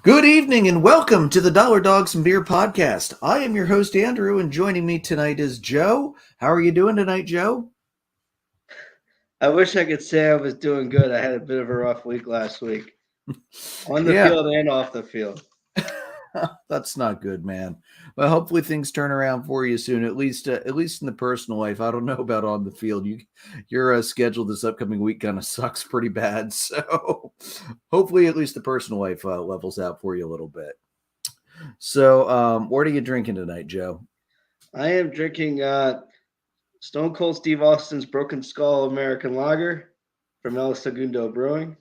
Good evening and welcome to the Dollar Dogs and Beer podcast. I am your host, Andrew, and joining me tonight is Joe. How are you doing tonight, Joe? I wish I could say I was doing good. I had a bit of a rough week last week, on the Yeah, field and off the field. that's not good, man. Well, hopefully things turn around for you soon. At least in the personal life. I don't know about on the field. Your schedule this upcoming week kind of sucks pretty bad. So hopefully, at least the personal life levels out for you a little bit. So, what are you drinking tonight, Joe? I am drinking Stone Cold Steve Austin's Broken Skull American Lager from El Segundo Brewing.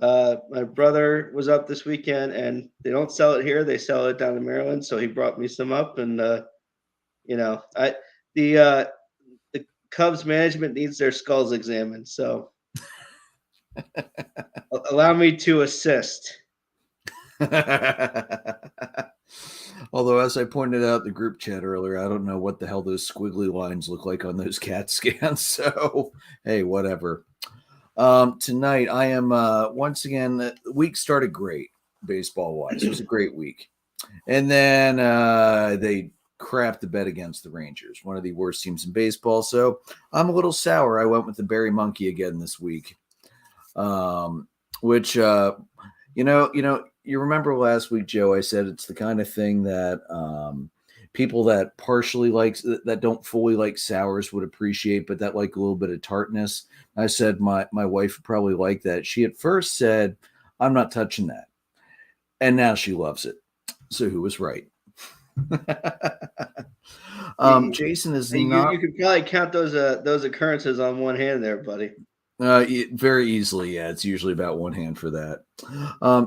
My brother was up this weekend, and they don't sell it here; they sell it down in Maryland. So he brought me some up, and I the uh, the Cubs management needs their skulls examined. So allow me to assist. Although, as I pointed out in the group chat earlier, I don't know what the hell those squiggly lines look like on those CAT scans. So, hey, whatever. Tonight, I am once again. The week started great, baseball wise. It was a great week, and then they crapped the bet against the Rangers, one of the worst teams in baseball. So I'm a little sour. I went with the Berry Monkey again this week, which you remember last week, Joe, I said it's the kind of thing that people that partially like that don't fully like sours would appreciate, but that like a little bit of tartness. I said my wife would probably like that. She at first said, "I'm not touching that," and now she loves it. So who was right? You, Jason is you, not you can probably count those occurrences on one hand there, buddy. very easily. Yeah, it's usually about one hand for that.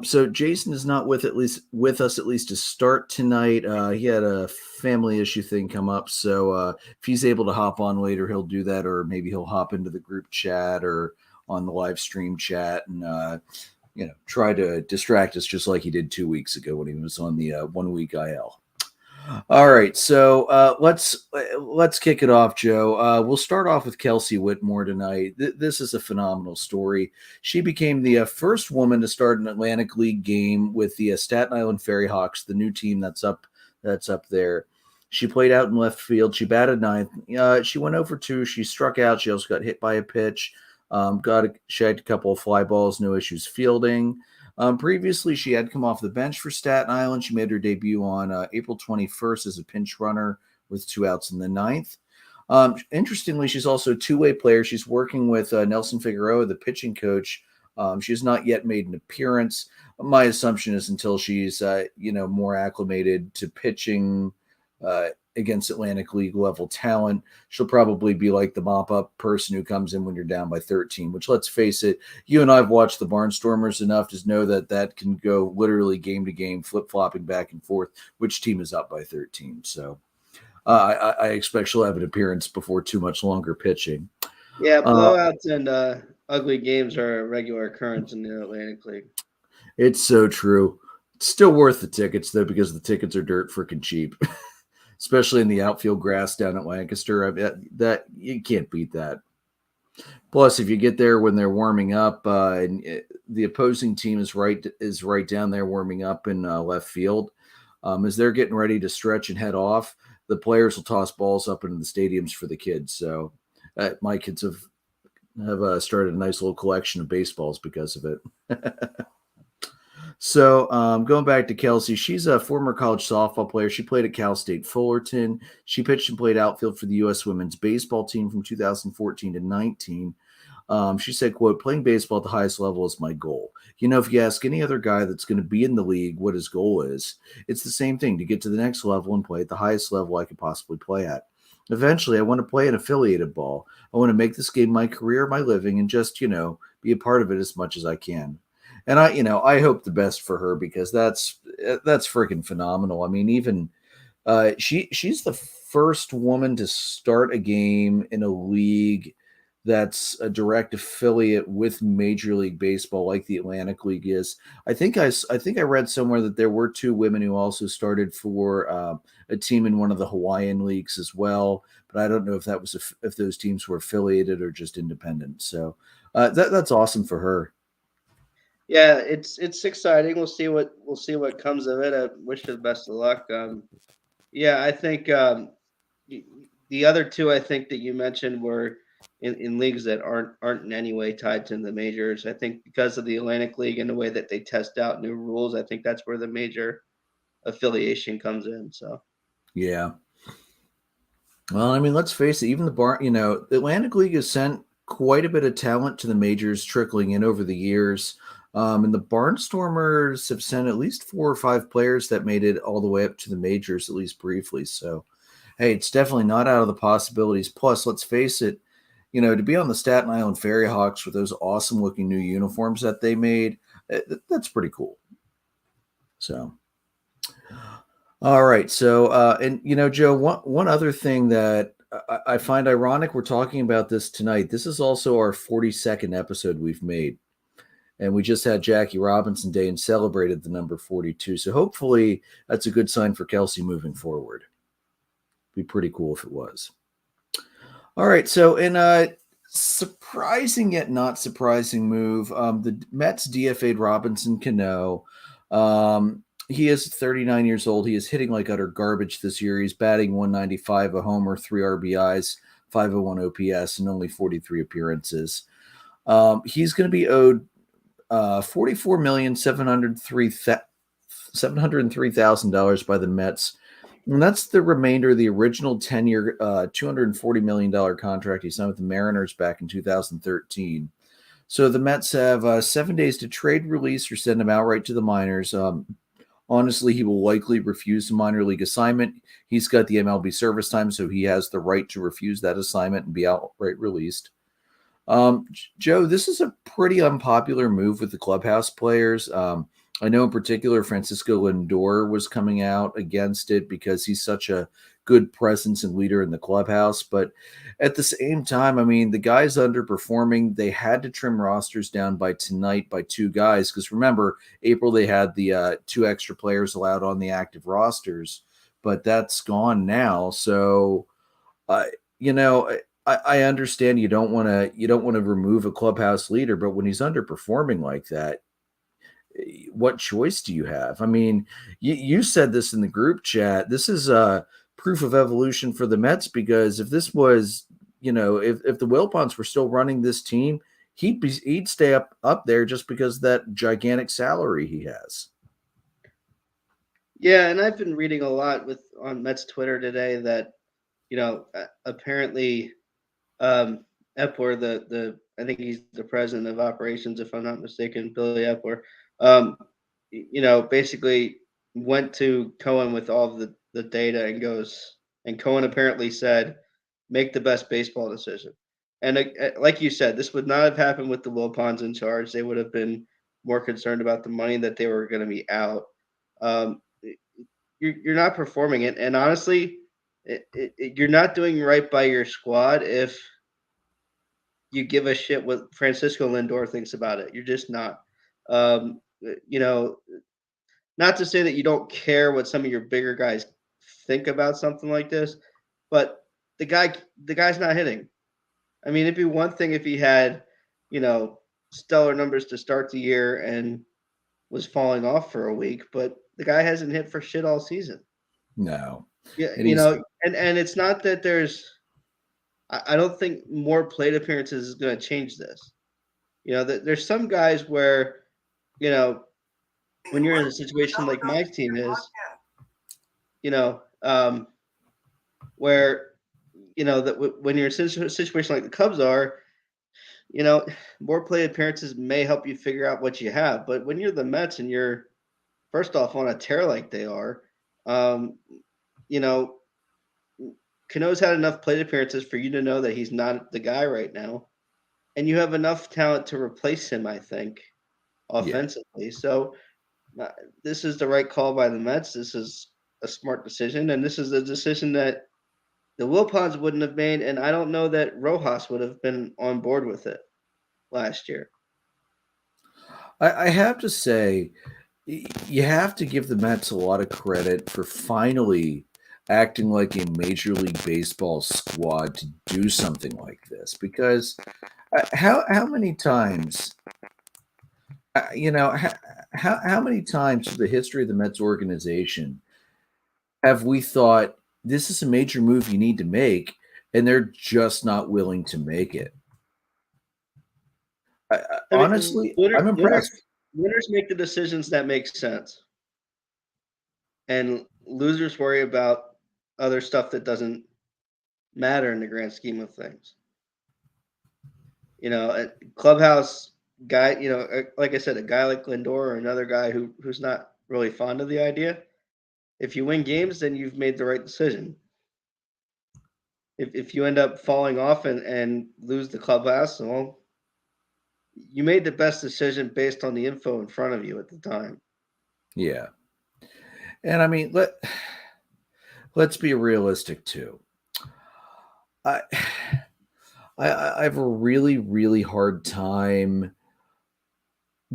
So Jason is not with us at least to start tonight. He had a family issue thing come up, so if he's able to hop on later, he'll do that, or maybe he'll hop into the group chat or on the live stream chat and try to distract us just like he did 2 weeks ago when he was on the 1 week IL. All right, so let's kick it off, Joe. We'll start off with Kelsie Whitmore tonight. This is a phenomenal story. She became the first woman to start an Atlantic League game with the Staten Island Ferry Hawks, the new team that's up there. She played out in left field. She batted ninth. She went over 2. She struck out. She also got hit by a pitch. She had a couple of fly balls. No issues fielding. Previously, she had come off the bench for Staten Island. She made her debut on April 21st as a pinch runner with 2 outs in the ninth. Interestingly, she's also a two-way player. She's working with Nelson Figueroa, the pitching coach. She has not yet made an appearance. My assumption is until she's more acclimated to pitching against Atlantic League level talent, she'll probably be like the mop-up person who comes in when you're down by 13, which, let's face it, you and I have watched the Barnstormers enough to know that can go literally game to game, flip-flopping back and forth, which team is up by 13. So I expect she'll have an appearance before too much longer pitching. Yeah, blowouts and ugly games are a regular occurrence in the Atlantic League. It's so true. It's still worth the tickets, though, because the tickets are dirt freaking cheap. Especially in the outfield grass down at Lancaster. That you can't beat that. Plus, if you get there when they're warming up, the opposing team is right down there warming up in left field. As they're getting ready to stretch and head off, the players will toss balls up into the stadiums for the kids. So my kids have started a nice little collection of baseballs because of it. So going back to Kelsie, she's a former college softball player. She played at Cal State Fullerton. She pitched and played outfield for the U.S. women's baseball team from 2014 to 19. She said, quote, "Playing baseball at the highest level is my goal. If you ask any other guy that's going to be in the league what his goal is, it's the same thing, to get to the next level and play at the highest level I could possibly play at. Eventually, I want to play an affiliated ball. I want to make this game my career, my living, and just, be a part of it as much as I can." And I hope the best for her because that's freaking phenomenal. I mean, even she's the first woman to start a game in a league that's a direct affiliate with Major League Baseball, like the Atlantic League is. I think I read somewhere that there were 2 women who also started for a team in one of the Hawaiian leagues as well. But I don't know if if those teams were affiliated or just independent. So that's awesome for her. Yeah, it's exciting. We'll see what comes of it. I wish you the best of luck. Yeah, I think the other two I think that you mentioned were in leagues that aren't in any way tied to the majors. I think because of the Atlantic League and the way that they test out new rules, I think that's where the major affiliation comes in. So Yeah. Well, I mean, let's face it, even the Atlantic League has sent quite a bit of talent to the majors trickling in over the years. And the Barnstormers have sent at least 4 or 5 players that made it all the way up to the majors, at least briefly. So, hey, it's definitely not out of the possibilities. Plus, let's face it, to be on the Staten Island Ferry Hawks with those awesome looking new uniforms that they made, that's pretty cool. So, all right. So, and Joe, one other thing that I find ironic, we're talking about this tonight. This is also our 42nd episode we've made, and we just had Jackie Robinson Day and celebrated the number 42. So hopefully that's a good sign for Kelsie moving forward. Be pretty cool if it was. All right. So, in a surprising yet not surprising move, the Mets DFA'd Robinson Cano. He is 39 years old. He is hitting like utter garbage this year. He's batting 195, a homer, 3 RBIs, 501 OPS, and only 43 appearances. He's going to be owed $44,703,000 by the Mets. And that's the remainder of the original 10-year, $240 million contract he signed with the Mariners back in 2013. So the Mets have 7 days to trade, release, or send him outright to the minors. Honestly, he will likely refuse the minor league assignment. He's got the MLB service time, so he has the right to refuse that assignment and be outright released. Joe, this is a pretty unpopular move with the clubhouse players. I know in particular Francisco Lindor was coming out against it because he's such a good presence and leader in the clubhouse. But at the same time, I mean, the guy's underperforming. They had to trim rosters down by tonight by 2 guys because remember, April they had the 2 extra players allowed on the active rosters, but that's gone now. So, you know, I understand you don't want to remove a clubhouse leader, but when he's underperforming like that, what choice do you have? I mean, you said this in the group chat. This is proof of evolution for the Mets because if this was, if the Wilpons were still running this team, he'd stay up there just because of that gigantic salary he has. yeah, and I've been reading a lot on Mets Twitter today that apparently Epler, the I think he's the president of operations, if I'm not mistaken, Billy Epler, basically went to Cohen with all of the data and Cohen apparently said, make the best baseball decision. And like you said, this would not have happened with the Wilpons in charge. They would have been more concerned about the money that they were going to be out. You're not performing it, and honestly, you're not doing right by your squad if you give a shit what Francisco Lindor thinks about it. You're just not. Um, you know, Not to say that you don't care what some of your bigger guys think about something like this, but the guy's not hitting. I mean, it'd be one thing if he had, you know, stellar numbers to start the year and was falling off for a week, but the guy hasn't hit for shit all season. No, Yeah, and he's and it's not that I don't think more plate appearances is going to change this. There's some guys where, you know, when you're in a situation like my team is, you know, where when you're in a situation like the Cubs are, you know, more plate appearances may help you figure out what you have. But when you're the Mets and you're first off on a tear like they are, um, you know, Cano's had enough plate appearances for you to know that he's not the guy right now, and you have enough talent to replace him. I think yeah. offensively, so uh, this is the right call by the Mets. This is a smart decision, and this is a decision that the Wilpons wouldn't have made, and I don't know that Rojas would have been on board with it last year. I have to say, you have to give the Mets a lot of credit for finally acting like a Major League Baseball squad to do something like this. Because how many times how many times through the history of the Mets organization have we thought this is a major move you need to make, and they're just not willing to make it? I mean, Honestly, I'm impressed. winners make the decisions that make sense, and losers worry about other stuff that doesn't matter in the grand scheme of things. A clubhouse guy, like I said, a guy like Lindor or another guy who's not really fond of the idea. If you win games, then you've made the right decision. If you end up falling off and lose the clubhouse, well, you made the best decision based on the info in front of you at the time. Yeah. And I mean, let's be realistic too. I I have a really, really hard time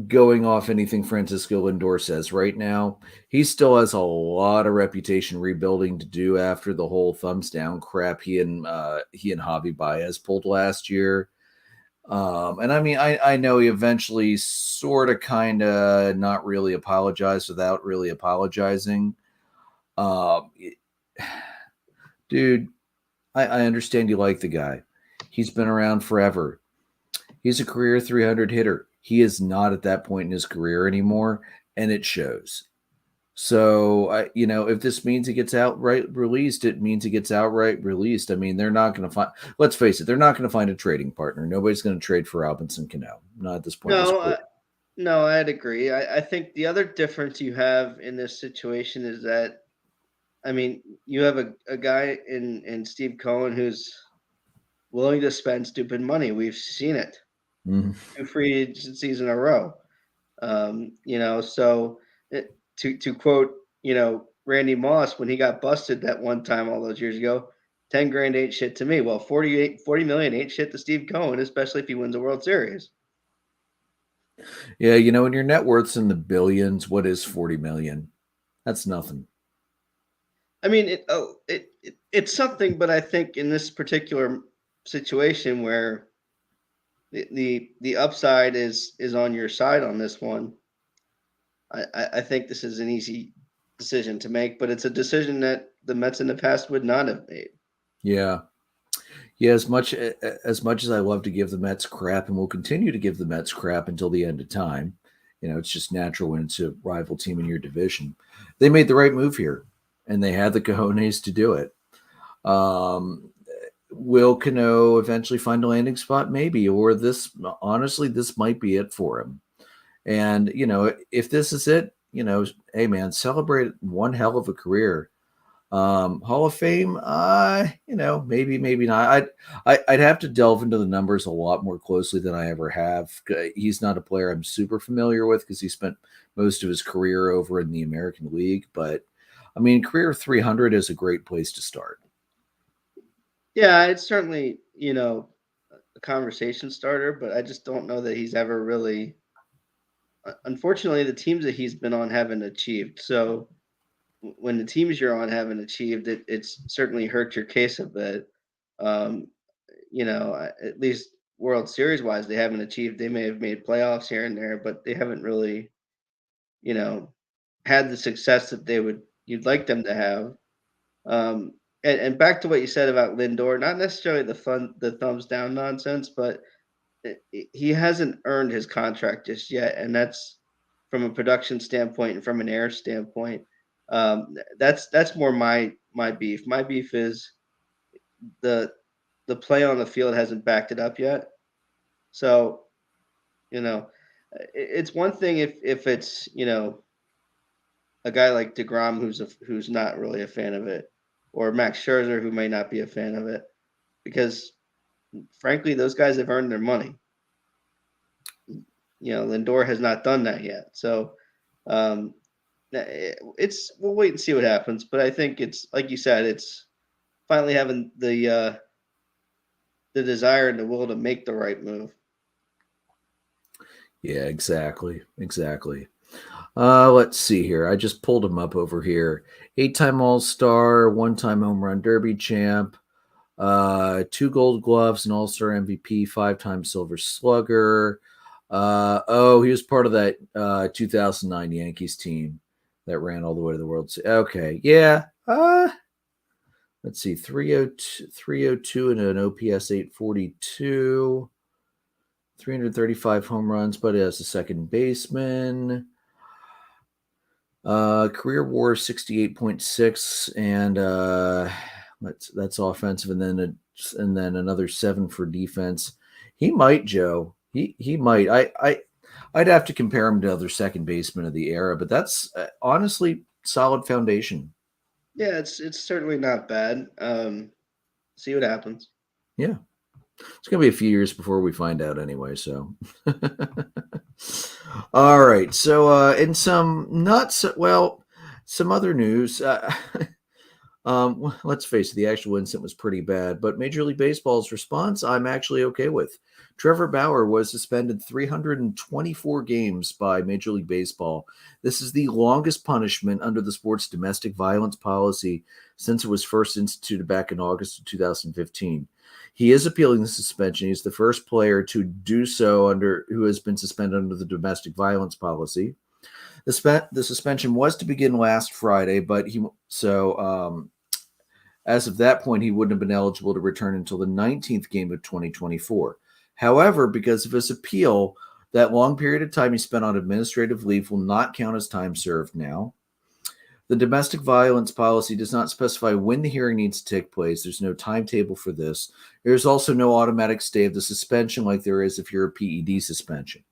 going off anything Francisco Lindor says right now. He still has a lot of reputation rebuilding to do after the whole thumbs down crap he and Javi Baez pulled last year. And I mean, I know he eventually sort of kind of not really apologized without really apologizing. Um, Dude, I understand you like the guy. He's been around forever. He's a career 300 hitter. He is not at that point in his career anymore, and it shows. So, if this means he gets outright released, it means he gets outright released. I mean, they're not going to find, let's face it, they're not going to find a trading partner. Nobody's going to trade for Robinson Cano. Not at this point. No, I'd agree. I think the other difference you have in this situation is that, I mean, you have a guy in Steve Cohen who's willing to spend stupid money. We've seen it. Mm-hmm. 2 free agencies in a row. To quote, Randy Moss when he got busted that one time all those years ago, 10 grand ain't shit to me. Well, 40 million ain't shit to Steve Cohen, especially if he wins a World Series. Yeah, when your net worth's in the billions, what is 40 million? That's nothing. I mean, it's something, but I think in this particular situation where the upside is on your side on this one, I think this is an easy decision to make, but it's a decision that the Mets in the past would not have made. Yeah. Yeah, as much as I love to give the Mets crap, and will continue to give the Mets crap until the end of time, it's just natural when it's a rival team in your division. They made the right move here, and they had the cojones to do it. Will Cano eventually find a landing spot? Maybe, or this might be it for him. And if this is it, hey man, celebrate one hell of a career. Hall of Fame, maybe not. I'd have to delve into the numbers a lot more closely than I ever have. He's not a player I'm super familiar with because he spent most of his career over in the American League. But I mean, career 300 is a great place to start. Yeah, it's certainly a conversation starter, but I just don't know that he's ever really. Unfortunately, the teams that he's been on haven't achieved. So when the teams you're on haven't achieved, it's certainly hurt your case a bit. At least World Series wise, they haven't achieved. They may have made playoffs here and there, but they haven't really, had the success that you'd like them to have. And back to what you said about Lindor, not necessarily the thumbs down nonsense, but he hasn't earned his contract just yet, and that's from a production standpoint and from an air standpoint. That's more my beef. My beef is the play on the field hasn't backed it up yet. So, it's one thing if it's a guy like DeGrom who's not really a fan of it, or Max Scherzer who may not be a fan of it, because frankly those guys have earned their money. Lindor has not done that yet, so we'll wait and see what happens. But I think it's like you said, it's finally having the desire and the will to make the right move. Yeah, exactly. Let's see here. I just pulled him up over here. 8-time All-Star, 1-time Home Run Derby champ, 2 Gold Gloves, an All-Star MVP, 5-time Silver Slugger, He was part of that 2009 Yankees team that ran all the way to the World Series. Okay, yeah. Let's see, 302 and an OPS 842, 335 home runs, but as a second baseman. Career WAR 68.6, and that's offensive, and then another 7 for defense. He might, Joe. He might. I'd have to compare him to other second basemen of the era, but that's honestly solid foundation. Yeah, it's certainly not bad. See what happens. Yeah. It's going to be a few years before we find out anyway, so. All right. So in some some other news, let's face it, the actual incident was pretty bad, but Major League Baseball's response, I'm actually okay with. Trevor Bauer was suspended 324 games by Major League Baseball. This is the longest punishment under the sport's domestic violence policy since it was first instituted back in August of 2015. He is appealing the suspension. He's the first player to do so who has been suspended under the domestic violence policy. The suspension was to begin last Friday, but as of that point, he wouldn't have been eligible to return until the 19th game of 2024. However, because of his appeal, that long period of time he spent on administrative leave will not count as time served now. The domestic violence policy does not specify when the hearing needs to take place. There's no timetable for this. There's also no automatic stay of the suspension like there is if you're a PED suspension.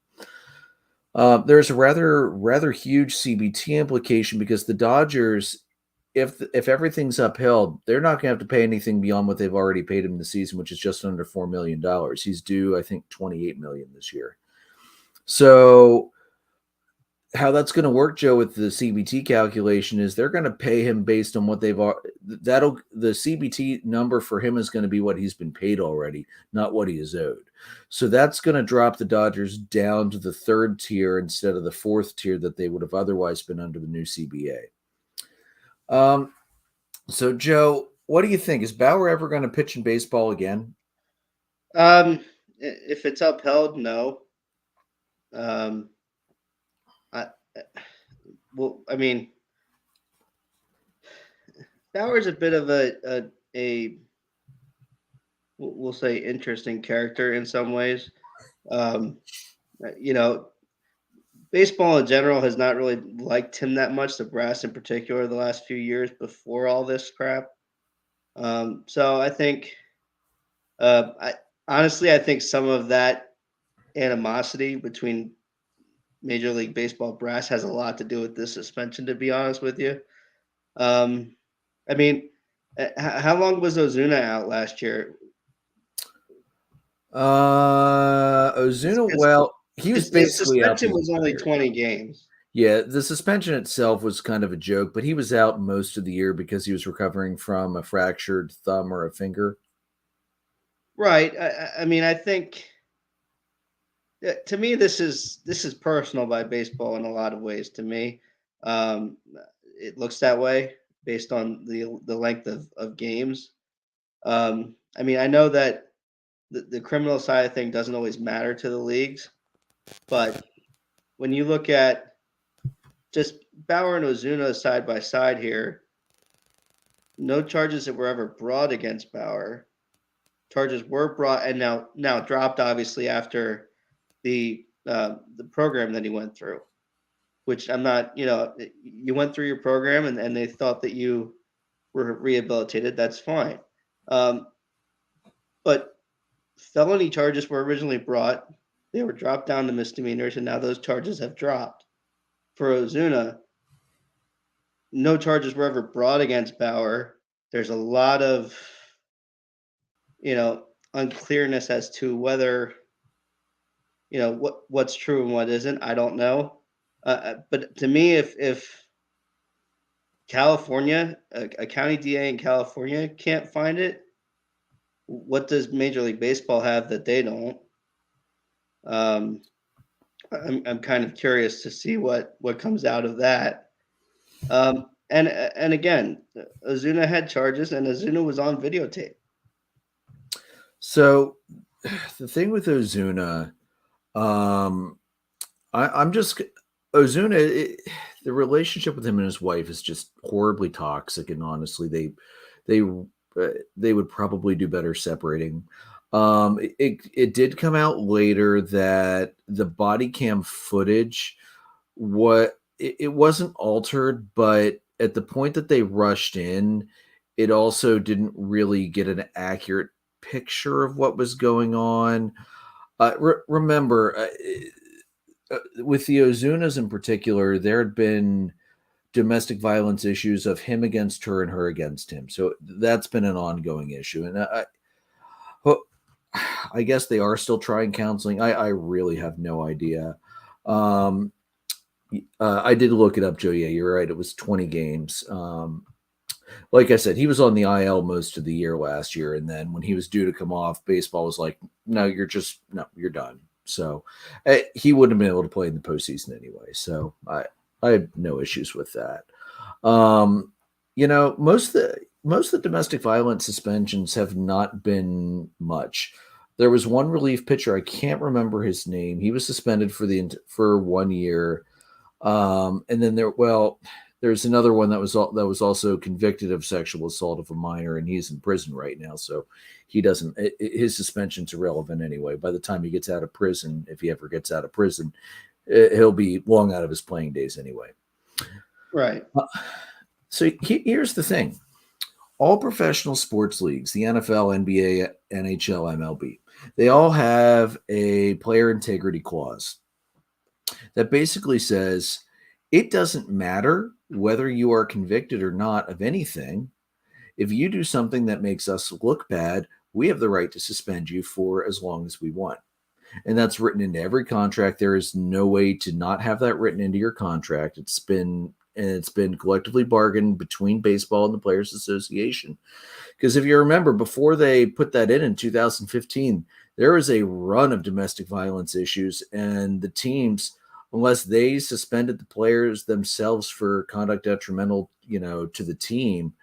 There's a rather huge CBT implication because the Dodgers, if everything's upheld, they're not going to have to pay anything beyond what they've already paid him this season, which is just under $4 million. He's due, I think, $28 million this year. So how that's going to work, Joe, with the CBT calculation is they're going to pay him based on what the CBT number for him is going to be what he's been paid already, not what he is owed. So that's going to drop the Dodgers down to the third tier instead of the fourth tier that they would have otherwise been under the new CBA. So Joe, what do you think? Is Bauer ever going to pitch in baseball again? If it's upheld, no. I mean, Bauer's a bit of a we'll say interesting character in some ways. Baseball in general has not really liked him that much, the brass in particular, the last few years before all this crap. So I think, I think some of that animosity between Major League Baseball brass has a lot to do with this suspension, to be honest with you. I mean, how long was Ozuna out last year? Ozuna, well, he was basically out. Suspension was only 20 games. Yeah, the suspension itself was kind of a joke, but he was out most of the year because he was recovering from a fractured thumb or a finger. Right. I mean, I think to me this is personal by baseball in a lot of ways. To me, it looks that way based on the length of games. I mean, I know that the criminal side of thing doesn't always matter to the leagues, but when you look at just Bauer and Ozuna side by side here, no charges that were ever brought against Bauer. Charges were brought and now dropped, obviously, after the program that he went through, which I'm not, you went through your program and they thought that you were rehabilitated. That's fine. But felony charges were originally brought. They were dropped down to misdemeanors, and now those charges have dropped. For Ozuna, no charges were ever brought against Bauer. There's a lot of, unclearness as to whether, what's true and what isn't. I don't know. But to me, if California, a county DA in California can't find it, what does Major League Baseball have that they don't? I'm kind of curious to see what comes out of that. And again, Ozuna had charges, and Ozuna was on videotape. So the thing with Ozuna, I'm just Ozuna. The relationship with him and his wife is just horribly toxic, and honestly, they they would probably do better separating. It did come out later that the body cam footage, it wasn't altered, but at the point that they rushed in, it also didn't really get an accurate picture of what was going on. Remember, with the Ozunas in particular, there had been domestic violence issues of him against her and her against him. So that's been an ongoing issue. And I guess they are still trying counseling. I really have no idea. I did look it up, Joe. Yeah, you're right. It was 20 games. Like I said, he was on the IL most of the year last year. And then when he was due to come off, baseball was like, no, you're done. So he wouldn't have been able to play in the postseason anyway. So I had no issues with that. Most of the domestic violence suspensions have not been much. There was one relief pitcher, I can't remember his name. He was suspended for 1 year. And then there's another one that was also convicted of sexual assault of a minor, and he's in prison right now. So he doesn't. His suspension's irrelevant anyway. By the time he gets out of prison, if he ever gets out of prison, he'll be long out of his playing days anyway. Right. So here's the thing: all professional sports leagues, the NFL, NBA, NHL, MLB, they all have a player integrity clause that basically says it doesn't matter whether you are convicted or not of anything. If you do something that makes us look bad, we have the right to suspend you for as long as we want. And that's written into every contract. There is no way to not have that written into your contract. It's been collectively bargained between baseball and the Players Association. Because if you remember, before they put that in 2015, there was a run of domestic violence issues, and the teams, unless they suspended the players themselves for conduct detrimental, to the team,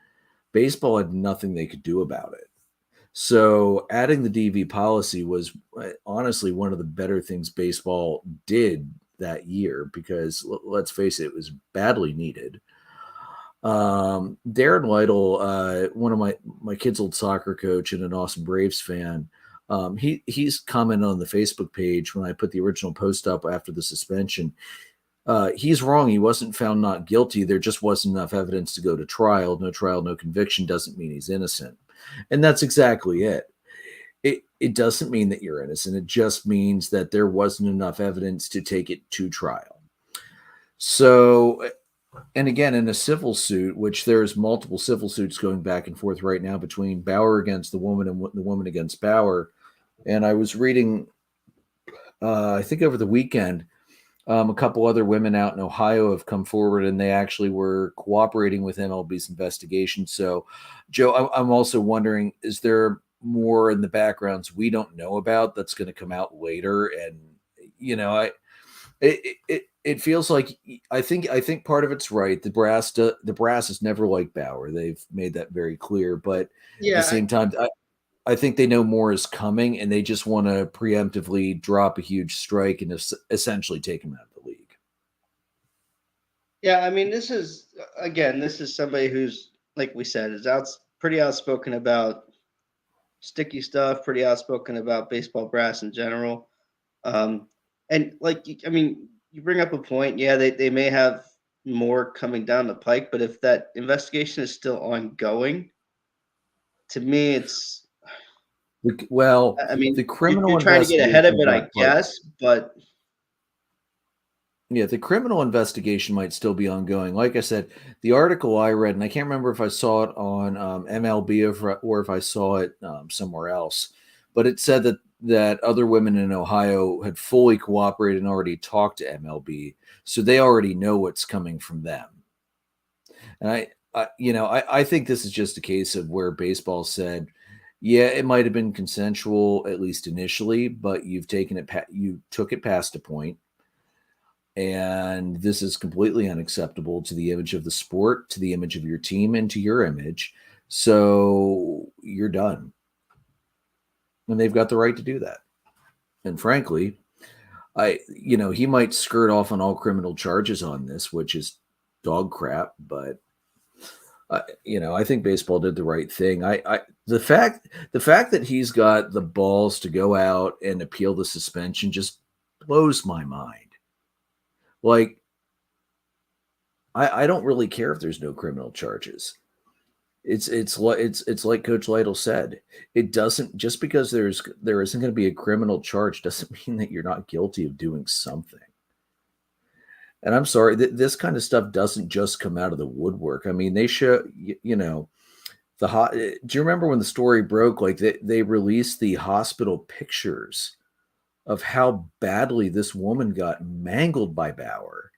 baseball had nothing they could do about it. So adding the DV policy was honestly one of the better things baseball did that year, because let's face it was badly needed. Darren Lytle, one of my kid's old soccer coach and an awesome Braves fan, he's commented on the Facebook page when I put the original post up after the suspension. He's wrong. He wasn't found not guilty. There just wasn't enough evidence to go to trial. No trial, no conviction doesn't mean he's innocent. And that's exactly it. It doesn't mean that you're innocent. It just means that there wasn't enough evidence to take it to trial. So, and again, in a civil suit, which there's multiple civil suits going back and forth right now between Bauer against the woman and the woman against Bauer. And I was reading, I think over the weekend, a couple other women out in Ohio have come forward, and they actually were cooperating with MLB's investigation. So, Joe, I'm also wondering, is there more in the backgrounds we don't know about that's going to come out later? And it feels like I think part of it's right. The brass is never like Bauer. They've made that very clear. But at the same time, I think they know more is coming, and they just want to preemptively drop a huge strike and essentially take him out of the league. Yeah, I mean, this is somebody who's, like we said, is pretty outspoken about sticky stuff, pretty outspoken about baseball brass in general. And you bring up a point. Yeah, they may have more coming down the pike, but if that investigation is still ongoing, to me, it's the criminal you're trying to get ahead of it, I guess, but yeah, the criminal investigation might still be ongoing. Like I said, the article I read, and I can't remember if I saw it on MLB or if I saw it somewhere else, but it said that other women in Ohio had fully cooperated and already talked to MLB, so they already know what's coming from them. And I think this is just a case of where baseball said, yeah, it might have been consensual, at least initially, but you took it past a point. And this is completely unacceptable to the image of the sport, to the image of your team, and to your image. So you're done. And they've got the right to do that. And frankly, he might skirt off on all criminal charges on this, which is dog crap, but I think baseball did the right thing. The fact that he's got the balls to go out and appeal the suspension just blows my mind. Like, I don't really care if there's no criminal charges. It's like Coach Lytle said. It doesn't, just because there isn't going to be a criminal charge doesn't mean that you're not guilty of doing something. And I'm sorry, this kind of stuff doesn't just come out of the woodwork. I mean, they show, do you remember when the story broke? Like, they released the hospital pictures of how badly this woman got mangled by Bauer.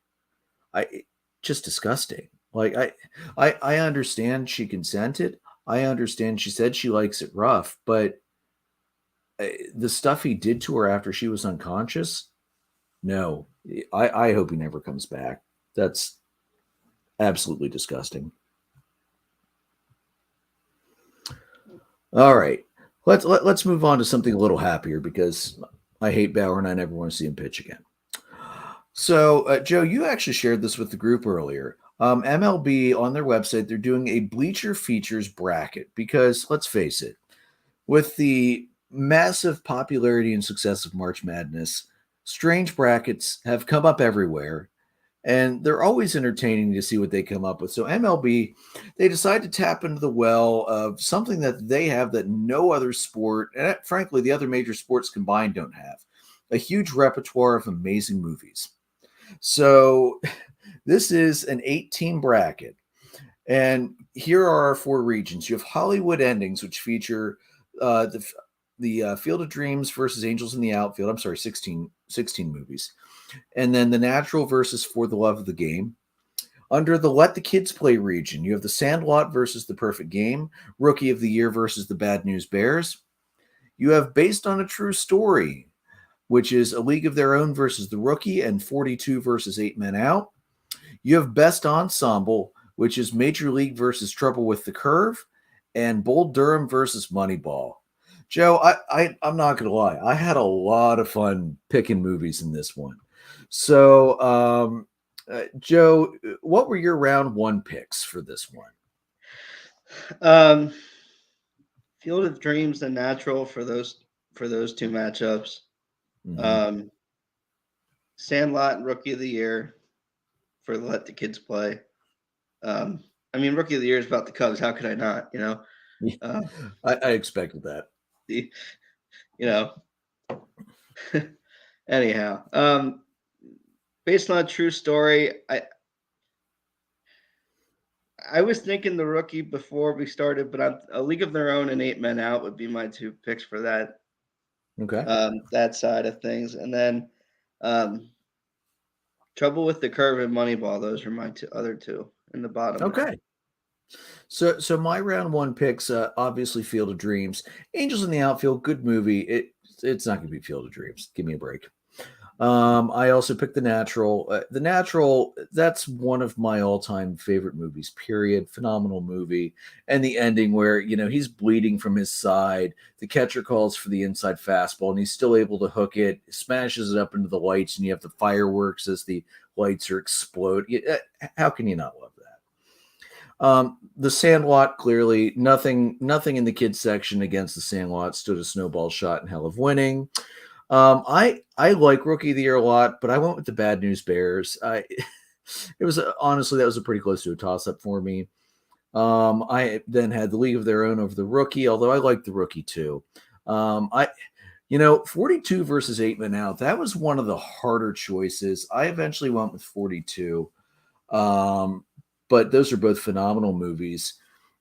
Just disgusting. Like, I understand she consented. I understand she said she likes it rough, but the stuff he did to her after she was unconscious, no. I hope he never comes back. That's absolutely disgusting. All right, let's move on to something a little happier, because I hate Bauer and I never want to see him pitch again. So, Joe, you actually shared this with the group earlier. MLB, on their website, they're doing a Bleacher Features bracket because, let's face it, with the massive popularity and success of March Madness, strange brackets have come up everywhere, and they're always entertaining to see what they come up with. So MLB, they decide to tap into the well of something that they have that no other sport, and frankly, the other major sports combined don't have: a huge repertoire of amazing movies. So this is an 8-team bracket. And here are our 4 regions. You have Hollywood endings, which feature the Field of Dreams versus Angels in the Outfield. I'm sorry, 16 movies. And then The Natural versus For the Love of the Game. Under the Let the Kids Play region, you have The Sandlot versus The Perfect Game, Rookie of the Year versus The Bad News Bears. You have Based on a True Story, which is A League of Their Own versus The Rookie and 42 versus 8 Men Out. You have Best Ensemble, which is Major League versus Trouble with the Curve, and Bull Durham versus Moneyball. Joe, I'm not going to lie. I had a lot of fun picking movies in this one. So, Joe, what were your round 1 picks for this one? Field of Dreams and Natural for those 2 matchups. Mm-hmm. Sandlot and Rookie of the Year for Let the Kids Play. I mean, Rookie of the Year is about the Cubs. How could I not? I expected that. Anyhow, Based on a True Story, I was thinking The Rookie before we started, but A League of Their Own and 8 Men Out would be my 2 picks for that. Okay. That side of things, and then Trouble with the Curve and Moneyball. Those are my other 2 in the bottom. Okay. So my round 1 picks, obviously Field of Dreams. Angels in the Outfield, good movie. It's not going to be Field of Dreams. Give me a break. I also picked The Natural. The Natural, that's one of my all-time favorite movies, period. Phenomenal movie. And the ending where, he's bleeding from his side. The catcher calls for the inside fastball, and he's still able to hook it, smashes it up into the lights, and you have the fireworks as the lights are exploding. How can you not love that? The Sandlot, clearly nothing in the kids section against The Sandlot. Stood a snowball shot in hell of winning. I like Rookie of the Year a lot, but I went with the Bad News Bears. Honestly, that was a pretty close to a toss-up for me. I then had the League of Their Own over the Rookie, although I like the Rookie too. 42 versus 8 Men Out, that was one of the harder choices. I eventually went with 42. But those are both phenomenal movies.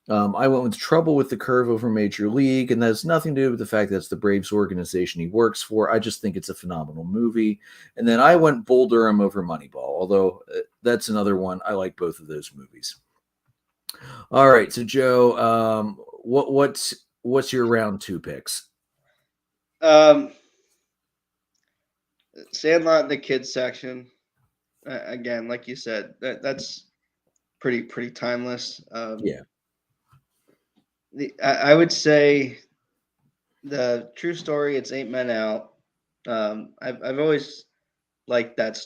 I went with Trouble with the Curve over Major League, and that has nothing to do with the fact that it's the Braves organization he works for. I just think it's a phenomenal movie. And then I went Bull Durham over Moneyball, although that's another one. I like both of those movies. All right, so Joe, what's your round 2 picks? Sandlot in the kids section. Again, like you said, that's pretty timeless. Yeah. I would say the True Story. It's 8 Men Out. I've always like that.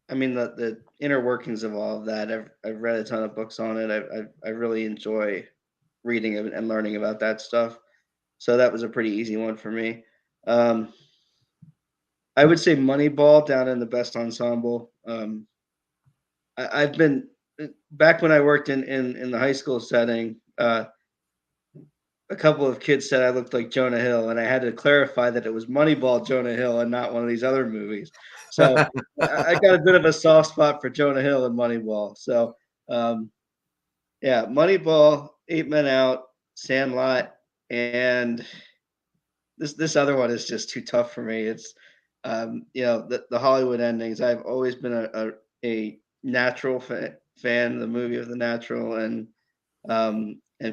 I mean, the inner workings of all of that. I've read a ton of books on it. I really enjoy reading and learning about that stuff. So that was a pretty easy one for me. Um, I would say Moneyball down in the best ensemble. I've been back when I worked in the high school setting. A couple of kids said I looked like Jonah Hill, and I had to clarify that it was Moneyball Jonah Hill and not one of these other movies. So I got a bit of a soft spot for Jonah Hill and Moneyball. So um, yeah, Moneyball, Eight Men Out, Sandlot, and this other one is just too tough for me. It's the Hollywood endings. I've always been a natural fan of the movie of The Natural, and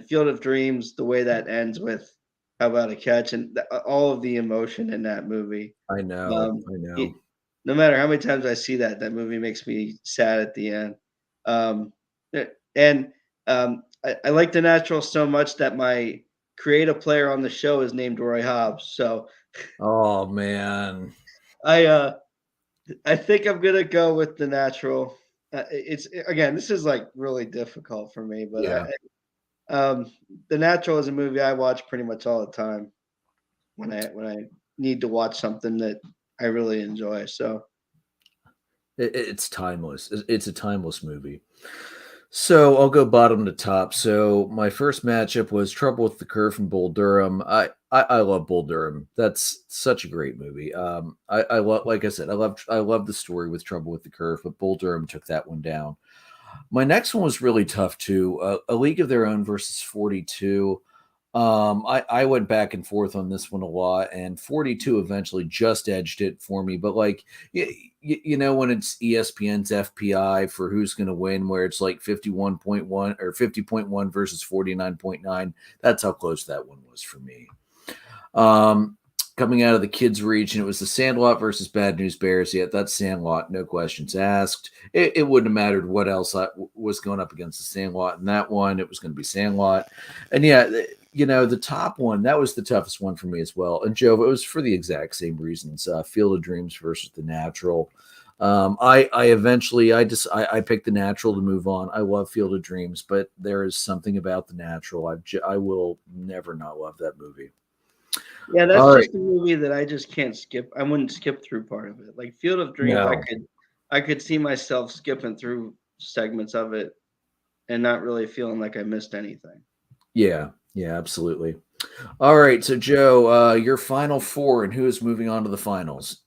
Field of Dreams, the way that ends with "How About a Catch" and all of the emotion in that movie. I know, Um, I it, know. no matter how many times I see that movie makes me sad at the end. Um, and I like The Natural so much that my creative player on the show is named Roy Hobbs. So Oh man. I uh, I think I'm gonna go with The Natural. It's again, this is like really difficult for me, but Yeah. um, The Natural is a movie I watch pretty much all the time when I need to watch something that I really enjoy. So It's timeless. It's a timeless movie. So I'll go bottom to top. So my first matchup was Trouble with the Curve from Bull Durham. I love Bull Durham. That's such a great movie. I love, like I said, I love the story with Trouble with the Curve, but Bull Durham took that one down. My next one was really tough too. A League of Their Own versus 42. I went back and forth on this one a lot, and 42 eventually just edged it for me. But like, when it's ESPN's FPI for who's going to win, where it's like 51.1 or 50.1 versus 49.9, that's how close that one was for me. Um, Coming out of the kids' region, it was the Sandlot versus Bad News Bears. Yeah, that's Sandlot, no questions asked. It wouldn't have mattered what else was going up against the Sandlot in that one. It was going to be Sandlot. And yeah, the top one, that was the toughest one for me as well. And Joe, it was for the exact same reasons. Field of Dreams versus The Natural. I picked The Natural to move on. I love Field of Dreams, but there is something about The Natural. I will never not love that movie. yeah, that's All right. just a movie that I just can't skip. I wouldn't skip through part of it. Like Field of Dreams, No. I could see myself skipping through segments of it and not really feeling like I missed anything. Yeah. Yeah, absolutely. All right. So, Joe, your final four and who is moving on to the finals?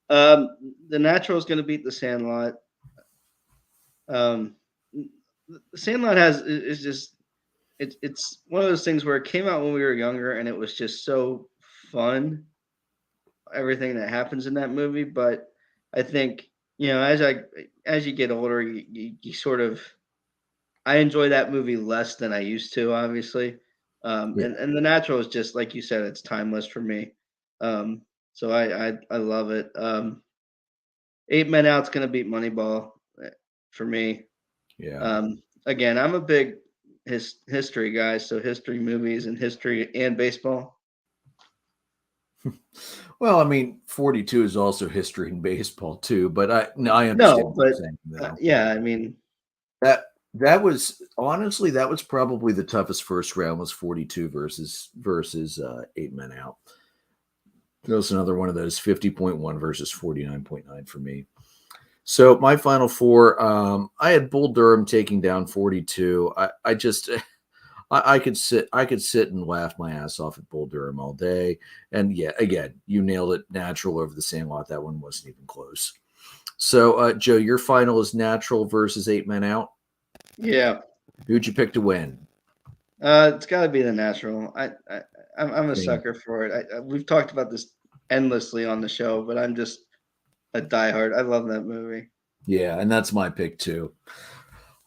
Um, the Natural is going to beat the Sandlot. Um, the Sandlot is just it's one of those things where it came out when we were younger and it was just so fun, everything that happens in that movie. But I think as you get older, you sort of I enjoy that movie less than I used to, obviously. Yeah. And The Natural is just like you said, it's timeless for me. So I love it. Eight Men Out's gonna beat Moneyball for me. Yeah. Again, I'm a big history guy, so history movies and history and baseball. Well, I mean, 42 is also history in baseball too, but I understand No, what you're but saying though. yeah, I mean, That that was honestly that was probably the toughest first round was 42 versus 8 Men Out. That was another one of those 50.1 versus 49.9 for me. So my final four, I had Bull Durham taking down 42. I just I could sit and laugh my ass off at Bull Durham all day. And yeah, again, you nailed it. Natural over the Sandlot. That one wasn't even close. So Joe, your final is Natural versus 8 Men Out. yeah, Who'd you pick to win? it's got to be The Natural. I'm a Same. sucker for it. We've talked about this endlessly on the show, but I'm just a diehard. I love that movie. Yeah, and that's my pick too.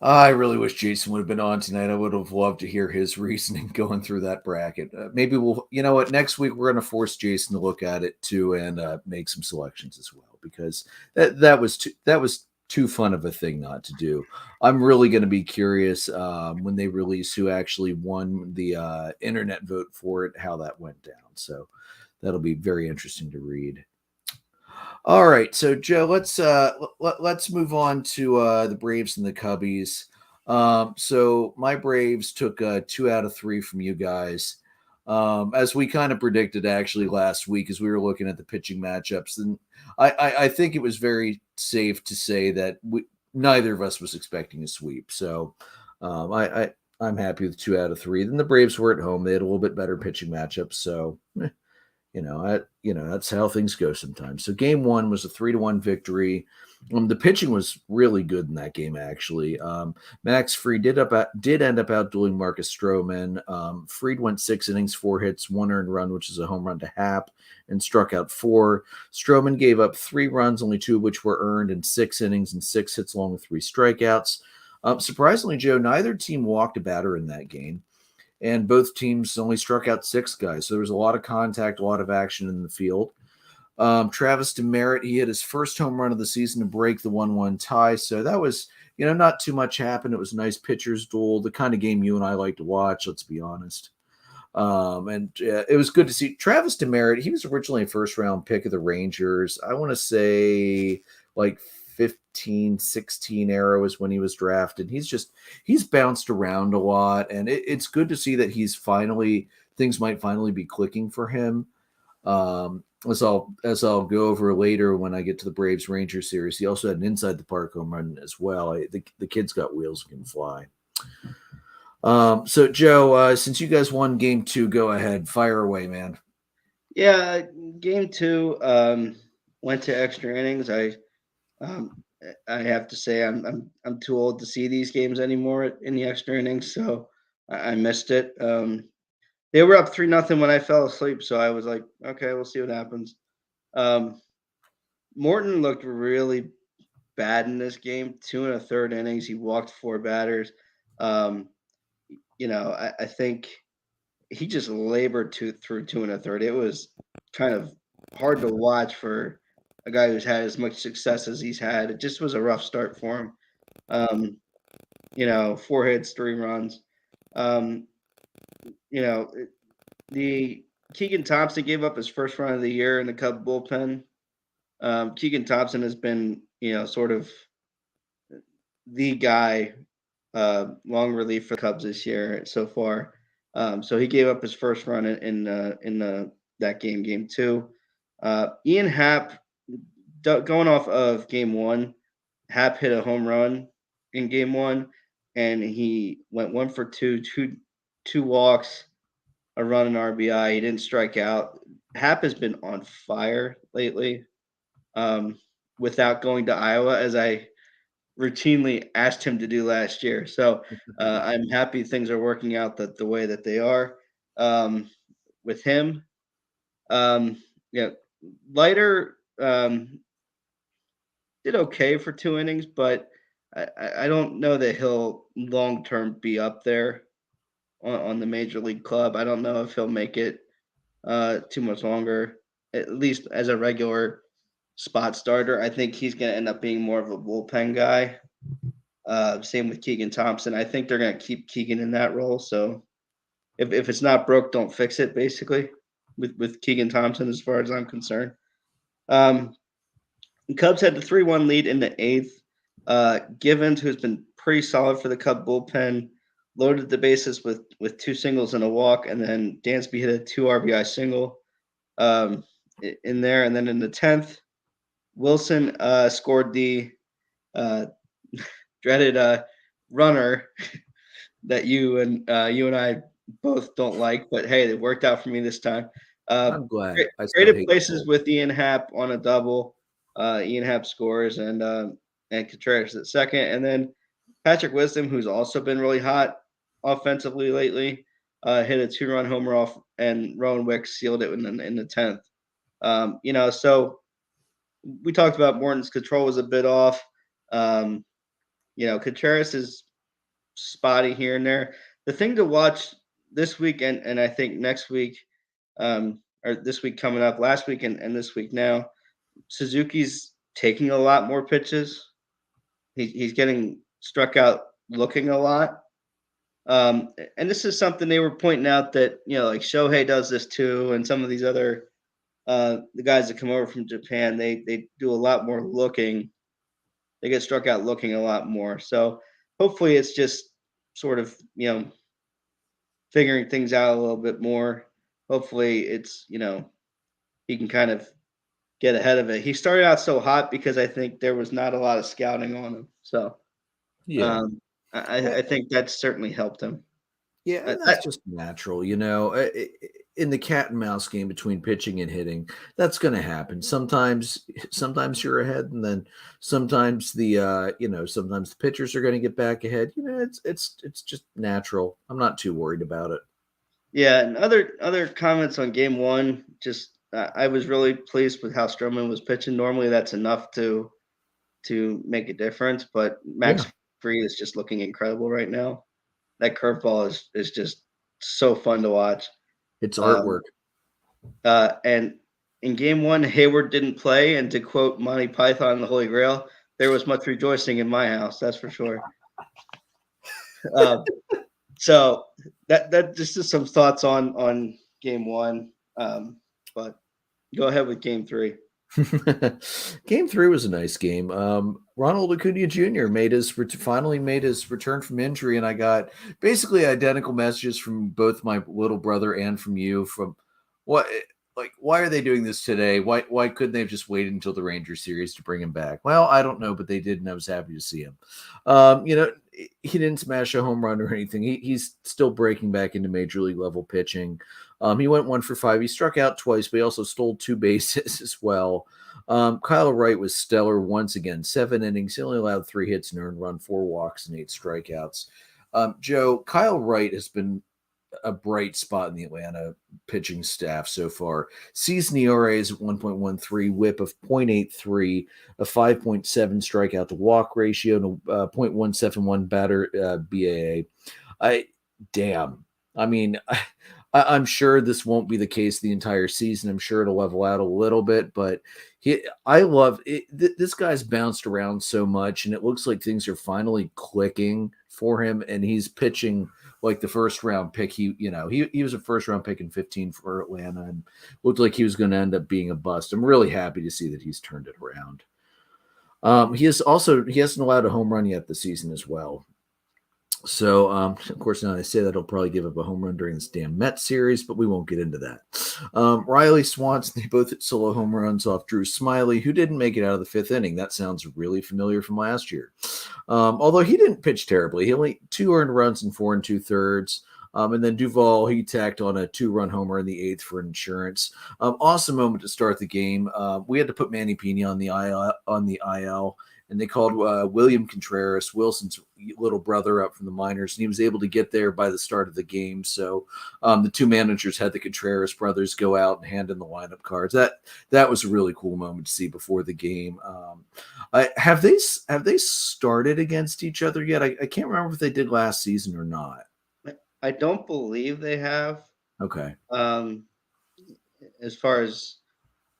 I really wish Jason would have been on tonight. I would have loved to hear his reasoning going through that bracket. Maybe you know what, next week we're going to force Jason to look at it too and make some selections as well because that was too fun of a thing not to do. I'm really going to be curious when they release who actually won the internet vote for it, how that went down. So that'll be very interesting to read. All right, so Joe, let's move on to the Braves and the Cubbies. So my Braves took 2 out of 3 from you guys, as we kind of predicted actually last week as we were looking at the pitching matchups, and I think it was very safe to say that neither of us was expecting a sweep. So I'm happy with 2 out of 3. Then the Braves were at home; they had a little bit better pitching matchups, so that's how things go sometimes. So game one was a 3-1 victory. The pitching was really good in that game, actually. Max Fried did end up outdueling Marcus Stroman. Fried went 6 innings, 4 hits, 1 earned run, which is a home run to Happ, and struck out 4. Stroman gave up 3 runs, only 2 of which were earned, in 6 innings and 6 hits, along with 3 strikeouts. Surprisingly, Joe, neither team walked a batter in that game, and both teams only struck out 6 guys. So there was a lot of contact, a lot of action in the field. Travis Demeritte, he hit his first home run of the season to break the 1-1 tie. So that was, not too much happened. It was a nice pitcher's duel, the kind of game you and I like to watch, let's be honest. And it was good to see Travis Demeritte. He was originally a first-round pick of the Rangers. I want to say like 15-16 era was when he was drafted. He's bounced around a lot, and it's good to see that things might finally be clicking for him. As I'll go over later when I get to the Braves Rangers series, he also had an inside the park home run as well. The kid's got wheels and can fly. So Joe, since you guys won game 2, go ahead, fire away, man. Yeah, game 2 went to extra innings. I have to say I'm too old to see these games anymore in the extra innings, so I missed it. They were up 3-0 when I fell asleep, so I was like, okay, we'll see what happens. Morton looked really bad in this game. 2 1/3 innings, he walked 4 batters. I think he just labored through 2 1/3. It was kind of hard to watch for a guy who's had as much success as he's had. It just was a rough start for him. 4 hits, 3 runs. Um, the Keegan Thompson gave up his first run of the year in the Cub bullpen. Keegan Thompson has been, sort of the guy, long relief for the Cubs this year so far. So he gave up his first run in that game 2. Ian Happ, going off of game 1, Happ hit a home run in game 1, and he went 1 for 2, two walks, a run, and RBI. He didn't strike out. Happ has been on fire lately, without going to Iowa, as I routinely asked him to do last year. So I'm happy things are working out the way that they are, with him. Yeah, Leiter did okay for 2 innings, but I don't know that he'll long term be up there on the major league club. I don't know if he'll make it too much longer, at least as a regular spot starter. I think he's going to end up being more of a bullpen guy. Same with Keegan Thompson. I think they're going to keep Keegan in that role. So if it's not broke, don't fix it, basically, with Keegan Thompson, as far as I'm concerned. Cubs had the 3-1 lead in the 8th. Givens, who's been pretty solid for the Cub bullpen, loaded the bases with 2 singles and a walk, and then Dansby hit a 2 RBI single in there. And then in the 10th, Wilson scored the dreaded runner that you and I both don't like, but hey, it worked out for me this time. I'm glad. I still Traded hate places gold. with Ian Happ on a double. Ian Happ scores, and Contreras at second, and then Patrick Wisdom, who's also been really hot offensively lately, hit a 2-run homer off, and Rowan Wicks sealed it in the 10th. So we talked about Morton's control was a bit off. Contreras is spotty here and there. The thing to watch this week and I think next week, or this week coming up, last week and this week now, Suzuki's taking a lot more pitches. He's getting struck out looking a lot. And this is something they were pointing out that, like Shohei does this too, and some of these other the guys that come over from Japan, they do a lot more looking. They get struck out looking a lot more. So hopefully it's just sort of, figuring things out a little bit more. Hopefully it's, he can kind of get ahead of it. He started out so hot because I think there was not a lot of scouting on him. So Yeah. um, I think that certainly helped him. Yeah, I, and I, that's just natural, in the cat and mouse game between pitching and hitting, that's going to happen. Sometimes you're ahead, and then sometimes the pitchers are going to get back ahead. It's just natural. I'm not too worried about it. yeah, and other comments on game one. Just I was really pleased with how Stroman was pitching. Normally, that's enough to make a difference, but Yeah, Max Fried is just looking incredible right now. That curveball is just so fun to watch. it's Um, artwork. and in game one, Hayward didn't play, and to quote Monty Python and the Holy Grail, there was much rejoicing in my house. That's for sure. So that just is some thoughts on game one. But go ahead with game three. Game three was a nice game. Ronald Acuna Jr. finally made his return from injury, and I got basically identical messages from both my little brother and from you. From what, why are they doing this today? Why couldn't they have just waited until the Rangers series to bring him back? Well, I don't know, but they did, and I was happy to see him. He didn't smash a home run or anything. He's still breaking back into major league level pitching. He went 1 for 5. He struck out twice, but he also stole 2 bases as well. Kyle Wright was stellar once again. 7 innings. He only allowed 3 hits, and earned run, 4 walks, and 8 strikeouts. Joe, Kyle Wright has been a bright spot in the Atlanta pitching staff so far. Season ERA is at 1.13, whip of 0.83, a 5.7 strikeout to walk ratio, and a 0.171 batter BAA. Damn. I mean, I'm sure this won't be the case the entire season. I'm sure it'll level out a little bit, but I love it. This guy's bounced around so much, and it looks like things are finally clicking for him, and he's pitching like the first round pick. He was a first round pick in 15 for Atlanta, and looked like he was going to end up being a bust. I'm really happy to see that he's turned it around. He hasn't allowed a home run yet this season as well. So, of course, now I say that he'll probably give up a home run during this damn Mets series, but we won't get into that. Riley Swanson, they both hit solo home runs off Drew Smiley, who didn't make it out of the 5th inning. That sounds really familiar from last year. Although he didn't pitch terribly. He only 2 earned runs in 4 2/3. And then Duvall, he tacked on a 2-run homer in the 8th for insurance. Awesome moment to start the game. We had to put Manny Pena on the IL, and they called William Contreras, Wilson's little brother, up from the minors, and he was able to get there by the start of the game. So the 2 managers had the Contreras brothers go out and hand in the lineup cards. That was a really cool moment to see before the game. Have they started against each other yet? I can't remember if they did last season or not. I don't believe they have. Okay. As far as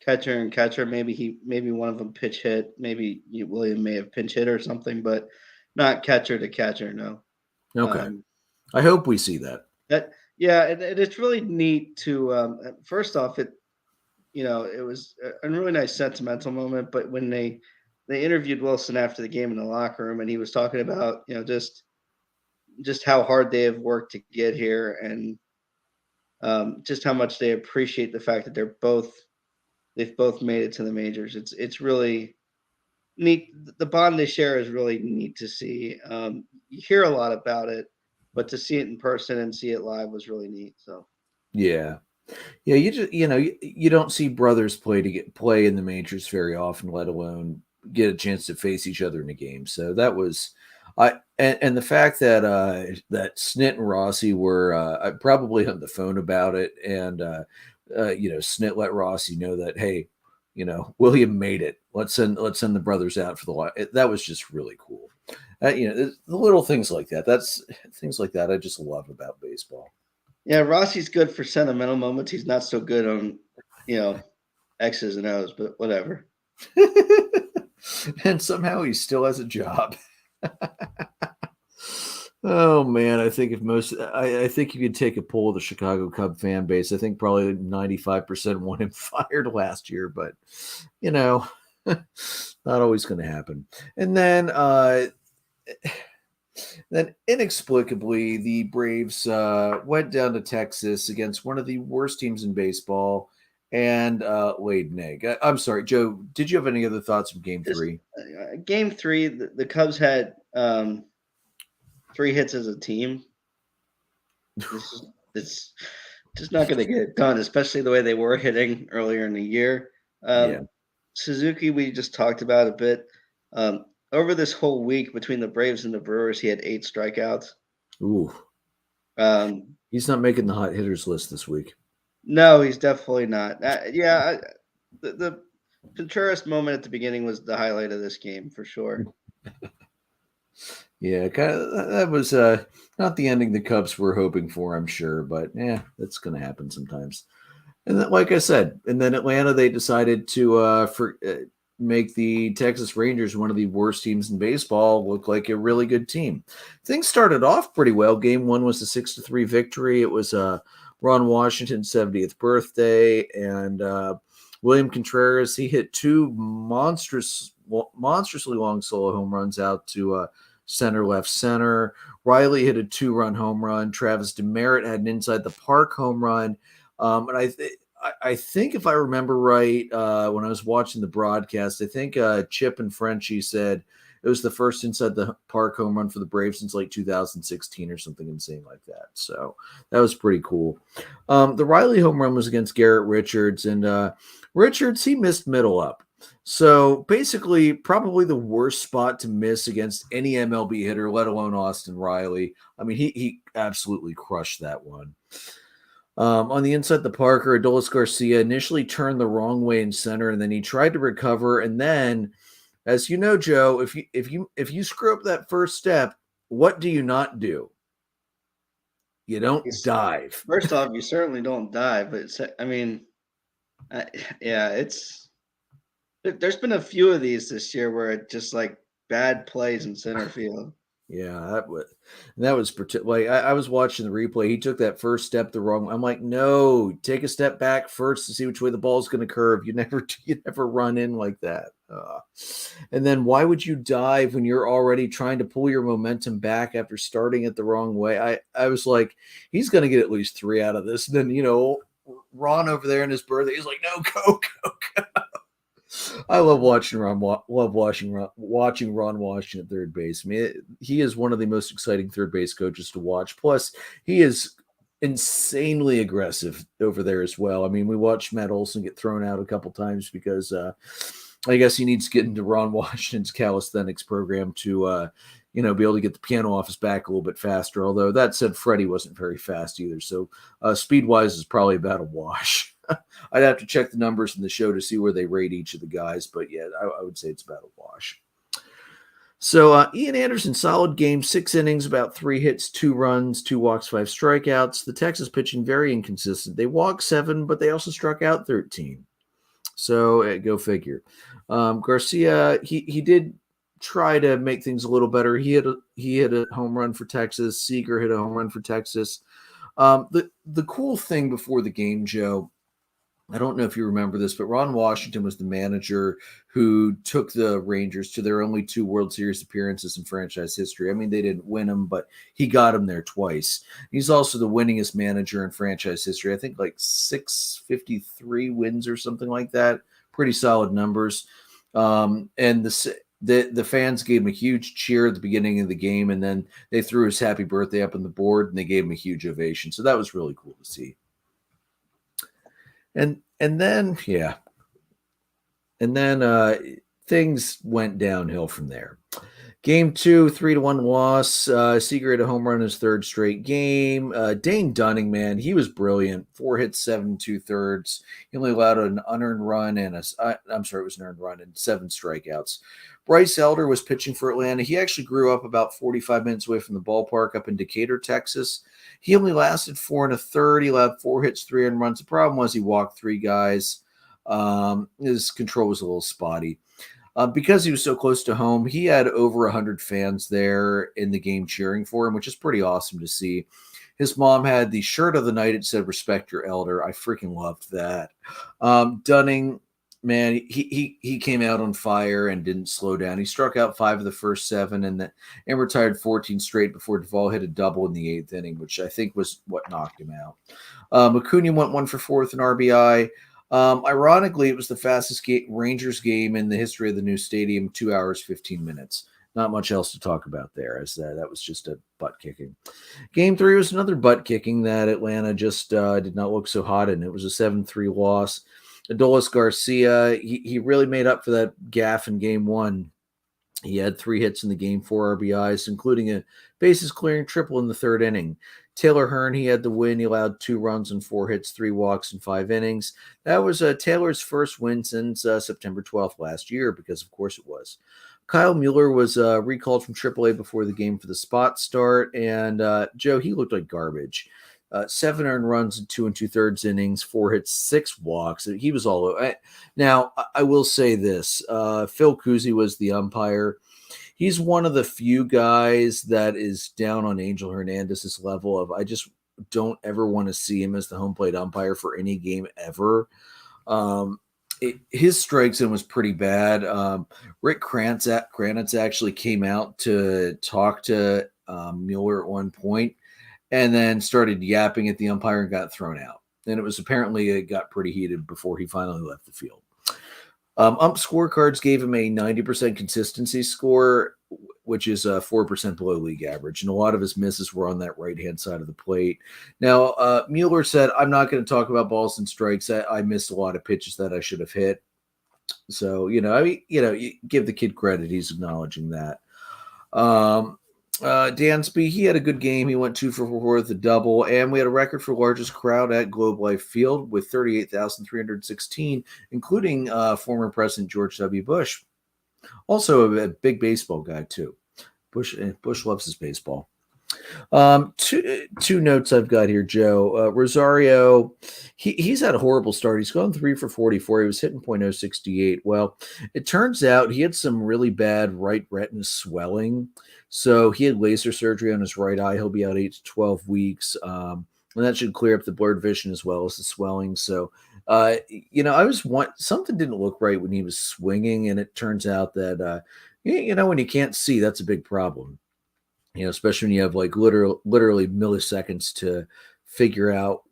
catcher and catcher, maybe one of them pitch hit. Maybe William may have pinch hit or something, but not catcher to catcher. No. Okay. I hope we see that. It's really neat to. First off, it was a really nice sentimental moment. But when they interviewed Wilson after the game in the locker room, and he was talking about just how hard they have worked to get here, and just how much they appreciate the fact that they've both made it to the majors. It's really neat. The bond they share is really neat to see. You hear a lot about it, but to see it in person and see it live was really neat. So yeah. You just you don't see brothers play in the majors very often, let alone get a chance to face each other in a game. So that was and the fact that that Snit and Rossi were probably on the phone about it, and Snit let Rossi know that, hey, William made it. Let's send the brothers out for the line. That was just really cool. The little things like that. That's things like that I just love about baseball. Yeah, Rossi's good for sentimental moments. He's not so good on, X's and O's, but whatever. And somehow he still has a job. Oh man, I think you could take a poll of the Chicago Cub fan base. I think probably 95% want him fired last year, but you know, not always going to happen. And then inexplicably, the Braves went down to Texas against one of the worst teams in baseball and laid an egg. I'm sorry, Joe. Did you have any other thoughts from Game Just 3? game three, the Cubs had 3 hits as a team. It's just not going to get done, especially the way they were hitting earlier in the year. Yeah. Suzuki, we just talked about a bit. Over this whole week between the Braves and the Brewers, he had 8 strikeouts. Ooh, Um, he's not making the hot hitters list this week. no, he's definitely not. The Contreras moment at the beginning was the highlight of this game for sure. Yeah, that was not the ending the Cubs were hoping for, I'm sure, but yeah, that's going to happen sometimes. And then, like I said, and then Atlanta, they decided to make the Texas Rangers, one of the worst teams in baseball, look like a really good team. Things started off pretty well. Game 1 was a 6-3 victory. It was Ron Washington's 70th birthday, and William Contreras, he hit 2 monstrously long solo home runs out to center, left center. Riley hit a 2-run home run. Travis Demeritte had an inside the park home run. And I think if I remember right, when I was watching the broadcast, I think Chip and Frenchie said it was the first inside the park home run for the Braves since like 2016 or something insane like that. So that was pretty cool. The Riley home run was against Garrett Richards, and Richards, he missed middle up. So basically, probably the worst spot to miss against any MLB hitter, let alone Austin Riley. I mean, he absolutely crushed that one. On the inside, the Parker, Adolis Garcia initially turned the wrong way in center, and then he tried to recover. And then, as you know, Joe, if you screw up that first step, what do you not do? You don't dive. First off, you certainly don't die, but I mean, yeah, there's been a few of these this year where it just like bad plays in center field. Yeah, that was like I was watching the replay. He took that first step the wrong way. I'm like, no, take a step back first to see which way the ball's going to curve. You never run in like that. And then why would you dive when you're already trying to pull your momentum back after starting it the wrong way? I was like, he's going to get at least 3 out of this. And then Ron over there in his birthday, he's like, no, go. I love watching Ron Washington at third base. I mean, he is one of the most exciting third base coaches to watch. Plus, he is insanely aggressive over there as well. I mean, we watched Matt Olson get thrown out a couple times because I guess he needs to get into Ron Washington's calisthenics program to be able to get the piano off his back a little bit faster. Although that said, Freddie wasn't very fast either. So speed-wise is probably about a wash. I'd have to check the numbers in the show to see where they rate each of the guys, but yeah, I would say it's about a wash. So Ian Anderson, solid game, 6 innings, about 3 hits, 2 runs, 2 walks, 5 strikeouts. The Texas pitching very inconsistent. They walked 7, but they also struck out 13. So go figure. Garcia, he did try to make things a little better. He hit a home run for Texas. Seager hit a home run for Texas. The cool thing before the game, Joe, I don't know if you remember this, but Ron Washington was the manager who took the Rangers to their only 2 World Series appearances in franchise history. I mean, they didn't win them, but he got them there twice. He's also the winningest manager in franchise history. I think like 653 wins or something like that. Pretty solid numbers. And the fans gave him a huge cheer at the beginning of the game, and then they threw his happy birthday up on the board, and they gave him a huge ovation. So that was really cool to see. And then things went downhill from there. Game 2, 3-1 loss. Seager hit a home run in his 3rd straight game. Dane Dunning, man, he was brilliant. 4 hits, 7 2/3. He only allowed an unearned run it was an earned run and 7 strikeouts. Bryce Elder was pitching for Atlanta. He actually grew up about 45 minutes away from the ballpark up in Decatur, Texas. He only lasted 4 1/3. He allowed 4 hits, 3 earned runs. The problem was he walked 3 guys. His control was a little spotty. Because he was so close to home, he had over 100 fans there in the game cheering for him, which is pretty awesome to see. His mom had the shirt of the night. It said "Respect your elder." I freaking loved that. Dunning, man, he came out on fire and didn't slow down. He struck out 5 of the first 7 and retired 14 straight before Duvall hit a double in the 8th inning, which I think was what knocked him out. Acuna went 1 for 4 with an RBI. Ironically, it was the fastest Rangers game in the history of the new stadium, 2 hours, 15 minutes. Not much else to talk about there, as that was just a butt kicking. Game 3 was another butt kicking that Atlanta just did not look so hot in. It was a 7-3 loss. Adolis Garcia, he really made up for that gaffe in game 1. He had 3 hits in the game, 4 RBIs, including a bases clearing triple in the 3rd inning. Taylor Hearn, he had the win. He allowed 2 runs and 4 hits, 3 walks in 5 innings. That was Taylor's first win since September 12th last year, because of course it was. Kyle Mueller was recalled from AAA before the game for the spot start, and Joe, he looked like garbage. 7 earned runs in 2 2/3 innings, 4 hits, 6 walks. He was all over. Now, I will say this. Phil Cousy was the umpire. He's one of the few guys that is down on Angel Hernandez's level of I just don't ever want to see him as the home plate umpire for any game ever. His strike zone was pretty bad. Rick Kranitz actually came out to talk to Mueller at one point and then started yapping at the umpire and got thrown out. And it got pretty heated before he finally left the field. Ump scorecards gave him a 90% consistency score, which is 4% below league average. And a lot of his misses were on that right-hand side of the plate. Now, Mueller said, I'm not going to talk about balls and strikes. I missed a lot of pitches that I should have hit. So, you give the kid credit. He's acknowledging that. Dansby, he had a good game. He went 2 for 4 with a double, and we had a record for largest crowd at Globe Life Field with 38,316, including former President George W. Bush. Also a big baseball guy, too. Bush loves his baseball. Two notes I've got here, Joe. Rosario, he's had a horrible start. He's gone 3 for 44. He was hitting .068. Well, it turns out he had some really bad right retina swelling. So he had laser surgery on his right eye. He'll be out 8 to 12 weeks. And that should clear up the blurred vision as well as the swelling. So, something didn't look right when he was swinging. And it turns out that, when you can't see, that's a big problem. Especially when you have like literally milliseconds to figure out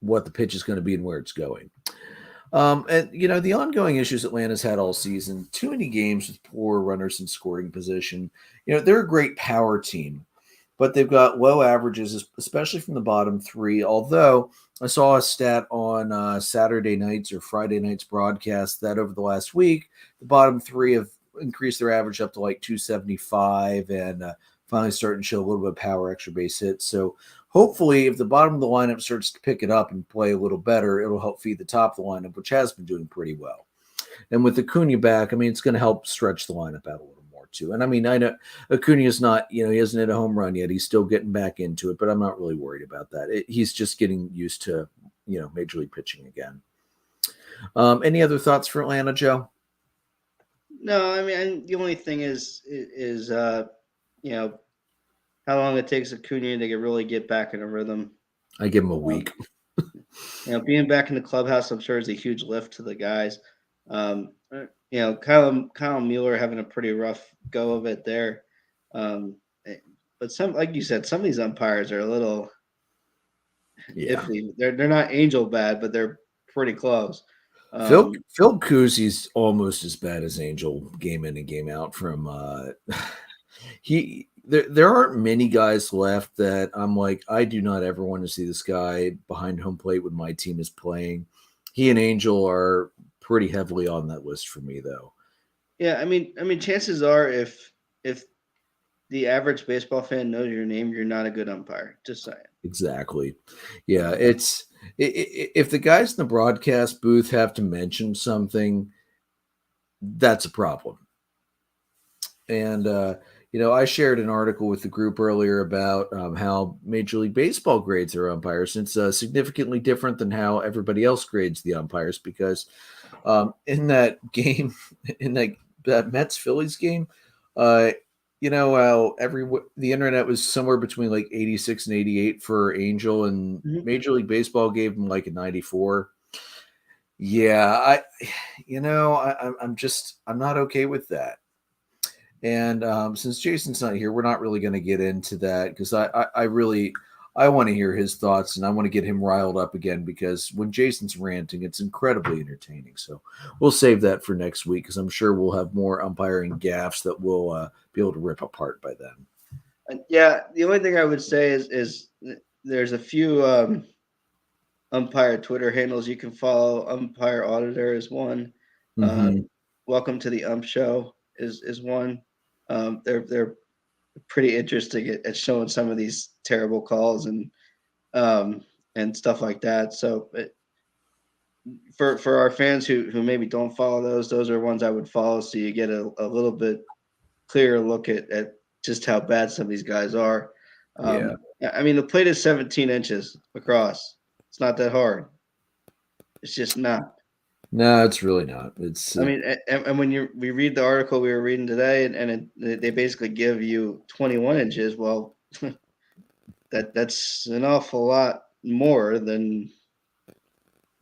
what the pitch is going to be and where it's going. The ongoing issues Atlanta's had all season, too many games with poor runners in scoring position. They're a great power team, but they've got low averages, especially from the bottom 3. Although I saw a stat on Saturday nights or Friday nights broadcast that over the last week, the bottom 3 have increased their average up to like 275 and finally starting to show a little bit of power, extra base hits. So hopefully if the bottom of the lineup starts to pick it up and play a little better, it'll help feed the top of the lineup, which has been doing pretty well. And with Acuna back, it's going to help stretch the lineup out a little more too. And I know Acuna's not, he hasn't hit a home run yet. He's still getting back into it, but I'm not really worried about that. He's just getting used to, major league pitching again. Any other thoughts for Atlanta, Joe? No, the only thing is how long it takes Acuna to really get back in a rhythm. I give him a week. Being back in the clubhouse, I'm sure is a huge lift to the guys. Kyle Mueller having a pretty rough go of it there. But some, like you said, some of these umpires are a little iffy. They're not angel bad, but they're pretty close. Phil Cousy's almost as bad as Angel game in and game out from there aren't many guys left that I'm like, I do not ever want to see this guy behind home plate when my team is playing. He and Angel are pretty heavily on that list for me though. Yeah, chances are if the average baseball fan knows your name, you're not a good umpire. Just saying. Exactly. Yeah, if the guys in the broadcast booth have to mention something, that's a problem. And I shared an article with the group earlier about how Major League Baseball grades their umpires. It's significantly different than how everybody else grades the umpires because In that game, in that Mets Phillies game, uh, how the internet was somewhere between like 86 and 88 for Angel, and Mhm. Major League Baseball gave him like a 94. Yeah, I'm not okay with that. And since Jason's not here, we're not really going to get into that because I really I want to hear his thoughts and I want to get him riled up again because when Jason's ranting, it's incredibly entertaining. So we'll save that for next week because I'm sure we'll have more umpiring gaffes that we'll be able to rip apart by then. Yeah, the only thing I would say is there's a few umpire Twitter handles you can follow. Umpire Auditor is one. Mm-hmm. Welcome to the Ump Show is one. They're pretty interesting at showing some of these terrible calls and stuff like that. So for our fans who maybe don't follow those are ones I would follow so you get a little bit clearer look at just how bad some of these guys are. Yeah. I mean, the plate is 17 inches across. It's not that hard. It's just not. No, it's really not. It's I mean, and when we read the article we were reading today, they basically give you 21 inches. Well, that's an awful lot more than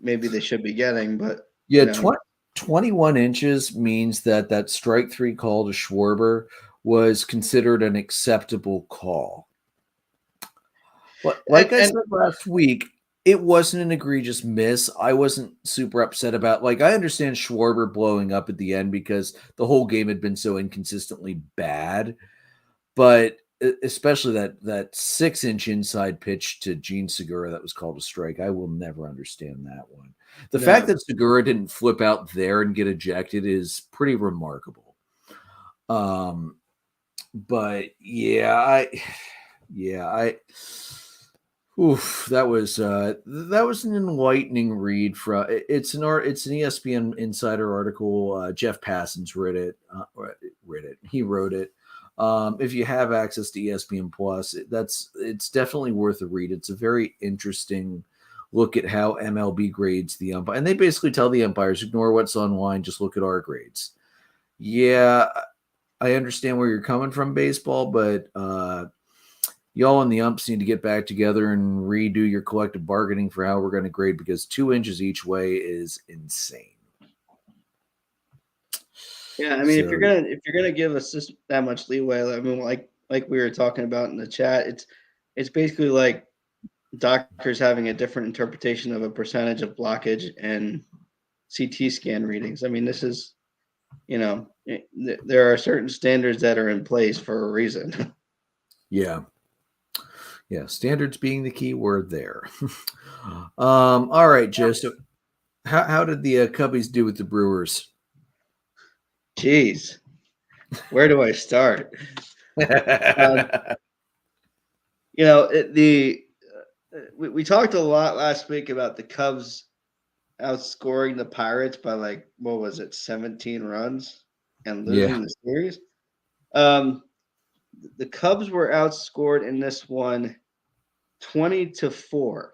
maybe they should be getting. But yeah, you know, 21 inches means that strike three call to Schwarber was considered an acceptable call. Like I and said last week, it wasn't an egregious miss. I wasn't super upset about like I understand Schwarber blowing up at the end because the whole game had been so inconsistently bad, but especially that 6-inch inside pitch to Gene Segura that was called a strike. I will never understand that one. The fact no, that Segura didn't flip out there and get ejected is pretty remarkable. But I oof, that was an enlightening read from it's an ESPN Insider article. Jeff Passons read it. He wrote it. If you have access to ESPN Plus, it's definitely worth a read. It's a very interesting look at how MLB grades the umpire, and they basically tell the umpires ignore what's online, just look at our grades. Yeah, I understand where you're coming from, baseball, but y'all and the umps need to get back together and redo your collective bargaining for how we're going to grade because 2 inches each way is insane. yeah. I mean, So if you're gonna give us this that much leeway, I mean, like we were talking about in the chat, it's basically like doctors having a different interpretation of a percentage of blockage and CT scan readings. I mean, this is, there are certain standards that are in place for a reason. yeah, standards being the key word there. All right, Joe. So how did the Cubbies do with the Brewers? Jeez, where do I start? Um, we talked a lot last week about the Cubs outscoring the Pirates by like what was it, 17 runs and Yeah, losing the series. Um, the Cubs were outscored in this one 20-4.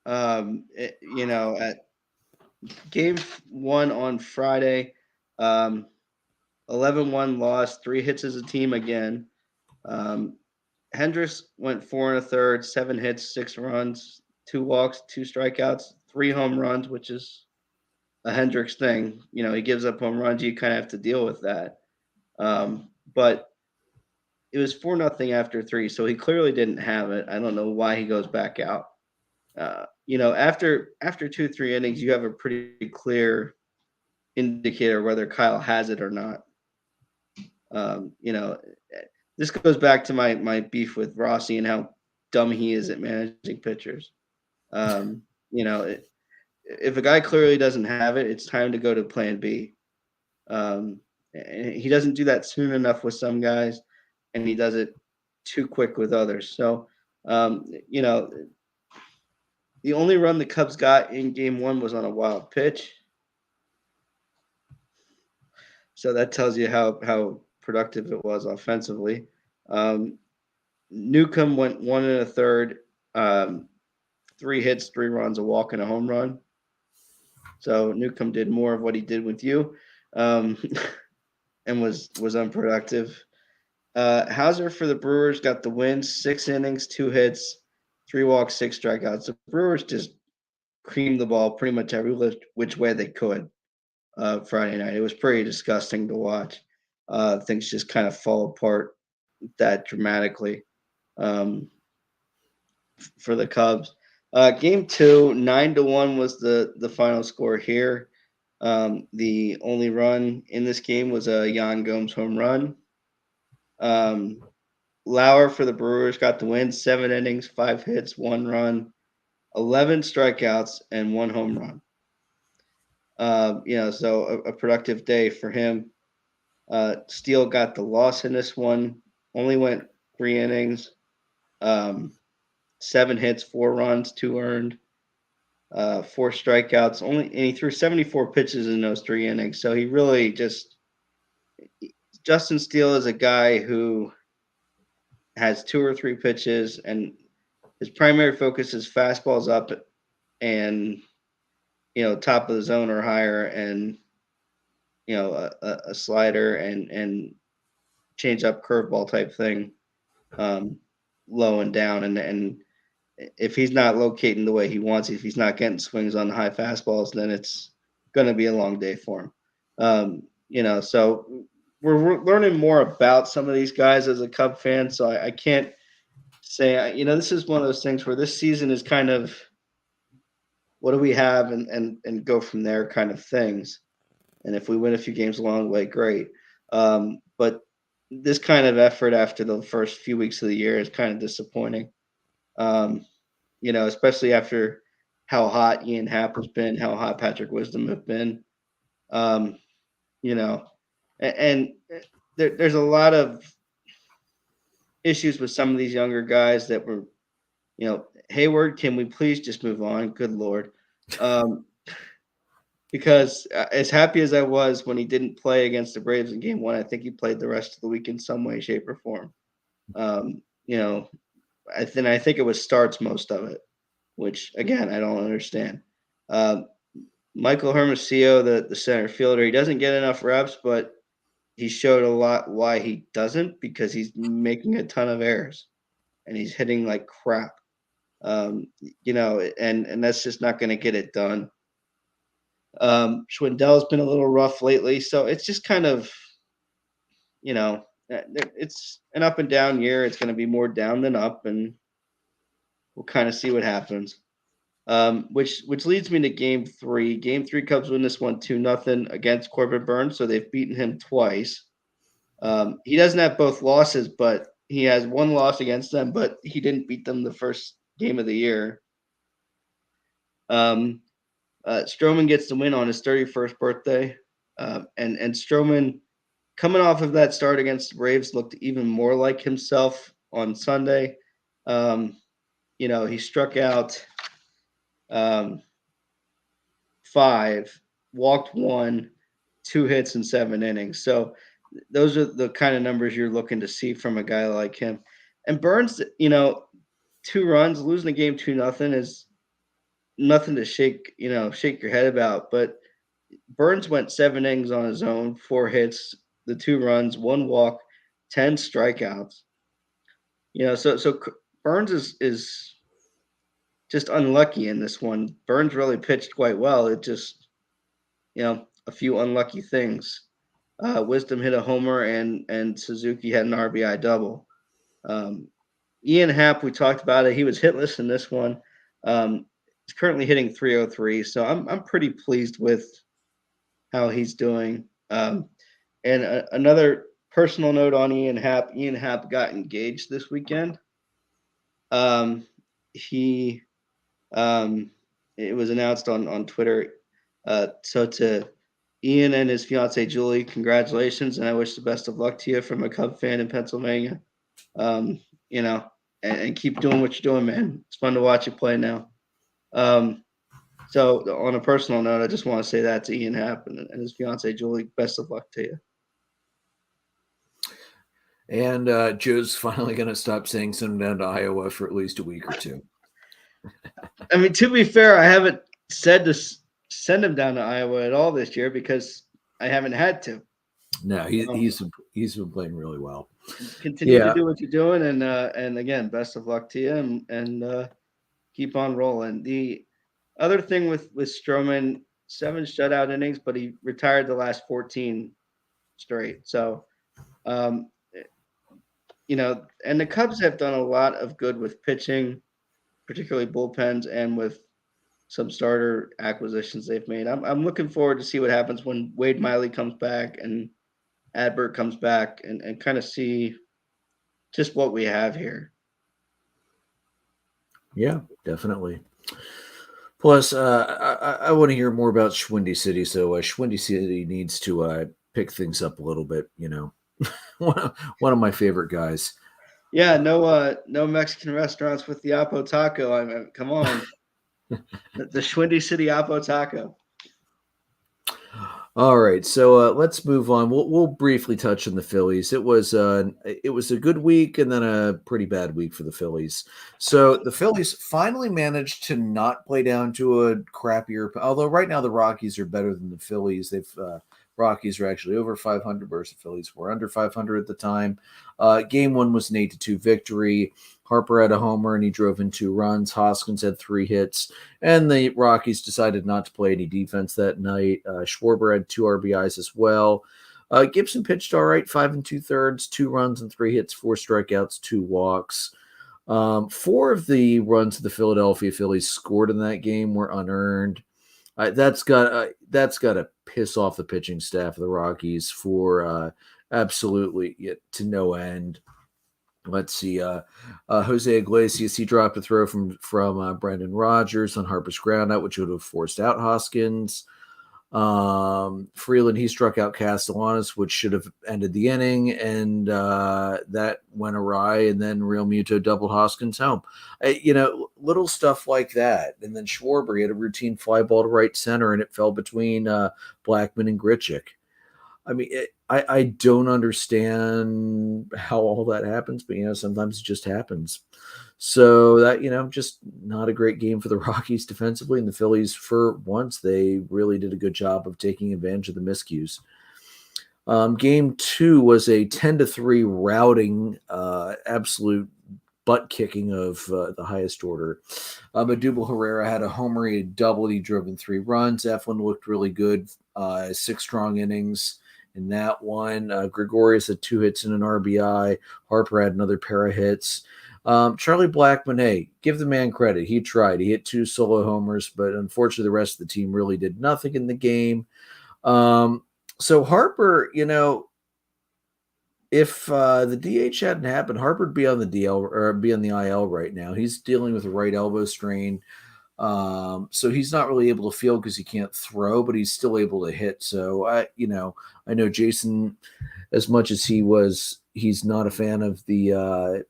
At game one on Friday, 11-1 loss, 3 hits as a team again. Hendricks went 4 1/3, 7 hits, 6 runs, 2 walks, 2 strikeouts, 3 home runs, which is a Hendricks thing. He gives up home runs. You kind of have to deal with that. But it was 4-0 after 3, so he clearly didn't have it. I don't know why he goes back out. After 2-3 innings, you have a pretty clear indicator whether Kyle has it or not. Um, you know, this goes back to my beef with Rossi and how dumb he is at managing pitchers. Um, if a guy clearly doesn't have it, it's time to go to Plan B. And he doesn't do that soon enough with some guys, and he does it too quick with others. So, the only run the Cubs got in Game 1 was on a wild pitch. So that tells you how productive it was offensively. Newcomb went 1 1/3, 3 hits, 3 runs, a walk, and a home run. So Newcomb did more of what he did with you, and was unproductive. Hauser for the Brewers got the win, 6 innings, 2 hits, 3 walks, 6 strikeouts. The Brewers just creamed the ball pretty much every which way they could Friday night. It was pretty disgusting to watch. Things just kind of fall apart that dramatically for the Cubs. Game 2, 9-1 was the final score here. The only run in this game was a Yan Gomes home run. Lauer for the Brewers got the win, 7 innings, 5 hits, 1 run, 11 strikeouts, and 1 home run. So a productive day for him. Steele got the loss in this one, only went 3 innings, 7 hits, 4 runs, 2 earned, 4 strikeouts. And he threw 74 pitches in those 3 innings. So he really Justin Steele is a guy who has 2 or 3 pitches, and his primary focus is fastballs up and top of the zone or higher, and a slider and change up curveball type thing, low and down. And if he's not locating the way he wants, if he's not getting swings on the high fastballs, then it's going to be a long day for him. So we're learning more about some of these guys as a Cub fan. So I can't say, this is one of those things where this season is kind of, what do we have and go from there kind of things. And if we win a few games along the way, great. But this kind of effort after the first few weeks of the year is kind of disappointing. Especially after how hot Ian Happ has been, how hot Patrick Wisdom have been. And there's a lot of issues with some of these younger guys that were, Hayward, can we please just move on? Good Lord. Because as happy as I was when he didn't play against the Braves in Game 1, I think he played the rest of the week in some way, shape, or form. I think it was starts most of it, which, again, I don't understand. Michael Hermosillo, the center fielder, he doesn't get enough reps, but he showed a lot why he doesn't, because he's making a ton of errors and he's hitting like crap. And that's just not going to get it done. Schwindel's been a little rough lately, so it's just kind of, it's an up and down year. It's going to be more down than up, and we'll kind of see what happens. Which leads me to Game 3. Game 3, Cubs win this one 2-0 against Corbin Burnes, so they've beaten him twice. He doesn't have both losses, but he has 1 loss against them, but he didn't beat them the first game of the year. Stroman gets the win on his 31st birthday. And Stroman, coming off of that start against the Braves, looked even more like himself on Sunday. He struck out 5, walked 1, 2 hits in 7 innings. So those are the kind of numbers you're looking to see from a guy like him. And Burnes, 2 runs, losing a game 2-0 is nothing to shake your head about. But Burnes went 7 innings on his own, 4 hits, the 2 runs, 1 walk, 10 strikeouts. So Burnes is just unlucky in this one. Burnes really pitched quite well. It just, a few unlucky things. Wisdom hit a homer, and Suzuki had an RBI double. Ian Happ, we talked about it. He was hitless in this one. He's currently hitting .303, so I'm pretty pleased with how he's doing. And another personal note on Ian Happ. Ian Happ got engaged this weekend. It was announced on Twitter. So to Ian and his fiancee Julie, congratulations, and I wish the best of luck to you from a Cub fan in Pennsylvania. And keep doing what you're doing, man. It's fun to watch you play now. So on a personal note, I just want to say that to Ian Happ and his fiancee Julie. Best of luck to you. And Joe's finally going to stop saying send him down to Iowa for at least a week or 2. I mean, to be fair, I haven't said this send him down to Iowa at all this year because I haven't had to. No, he's been playing really well. Continue to Yeah, do what you're doing, and again, best of luck to you, and keep on rolling. The other thing with Stroman, 7 shutout innings, but he retired the last 14 straight. So, um, and the Cubs have done a lot of good with pitching, particularly bullpens, and with some starter acquisitions they've made. I'm looking forward to see what happens when Wade Miley comes back and Adbert comes back, and kind of see just what we have here. yeah, definitely. Plus, I want to hear more about Schwindy City. So Schwindy City needs to pick things up a little bit. One of my favorite guys. Yeah, no Mexican restaurants with the Apo Taco. I mean, come on, the Schwindy City Apo Taco. All right, so let's move on. We'll briefly touch on the Phillies. It was a good week and then a pretty bad week for the Phillies. So the Phillies finally managed to not play down to a crappier. Although right now the Rockies are better than the Phillies. Rockies are actually over 500, whereas the Phillies were under 500 at the time. Game 1 was an 8-2 victory. Harper had a homer and he drove in 2 runs. Hoskins had 3 hits, and the Rockies decided not to play any defense that night. Schwarber had 2 RBIs as well. Gibson pitched all right, 5 2/3, 2 runs and 3 hits, 4 strikeouts, 2 walks. 4 of the runs the Philadelphia Phillies scored in that game were unearned. That's got to piss off the pitching staff of the Rockies for absolutely to no end. Let's see. Jose Iglesias, he dropped a throw from Brendan Rodgers on Harper's groundout, which would have forced out Hoskins. Freeland, he struck out Castellanos, which should have ended the inning, and that went awry. And then Real Muto doubled Hoskins home. Little stuff like that. And then Schwarber, he had a routine fly ball to right center, and it fell between Blackman and Grichuk. I mean, I don't understand how all that happens, but sometimes it just happens. So that just not a great game for the Rockies defensively, and the Phillies, for once, they really did a good job of taking advantage of the miscues. Game 2 was a 10-3 routing, absolute butt kicking of the highest order. Odubel Herrera had a homer, he had doubled, he drove in 3 runs. Eflin looked really good, 6 strong innings in that one. Gregorius had 2 hits and an RBI. Harper had another pair of hits. Charlie Blackmon, hey, give the man credit. He tried. He hit 2 solo homers, but unfortunately the rest of the team really did nothing in the game. So Harper, if the DH hadn't happened, Harper would be on the DL or be on the IL right now. He's dealing with a right elbow strain. So he's not really able to field because he can't throw, but he's still able to hit. So I know Jason, as much as he's not a fan of the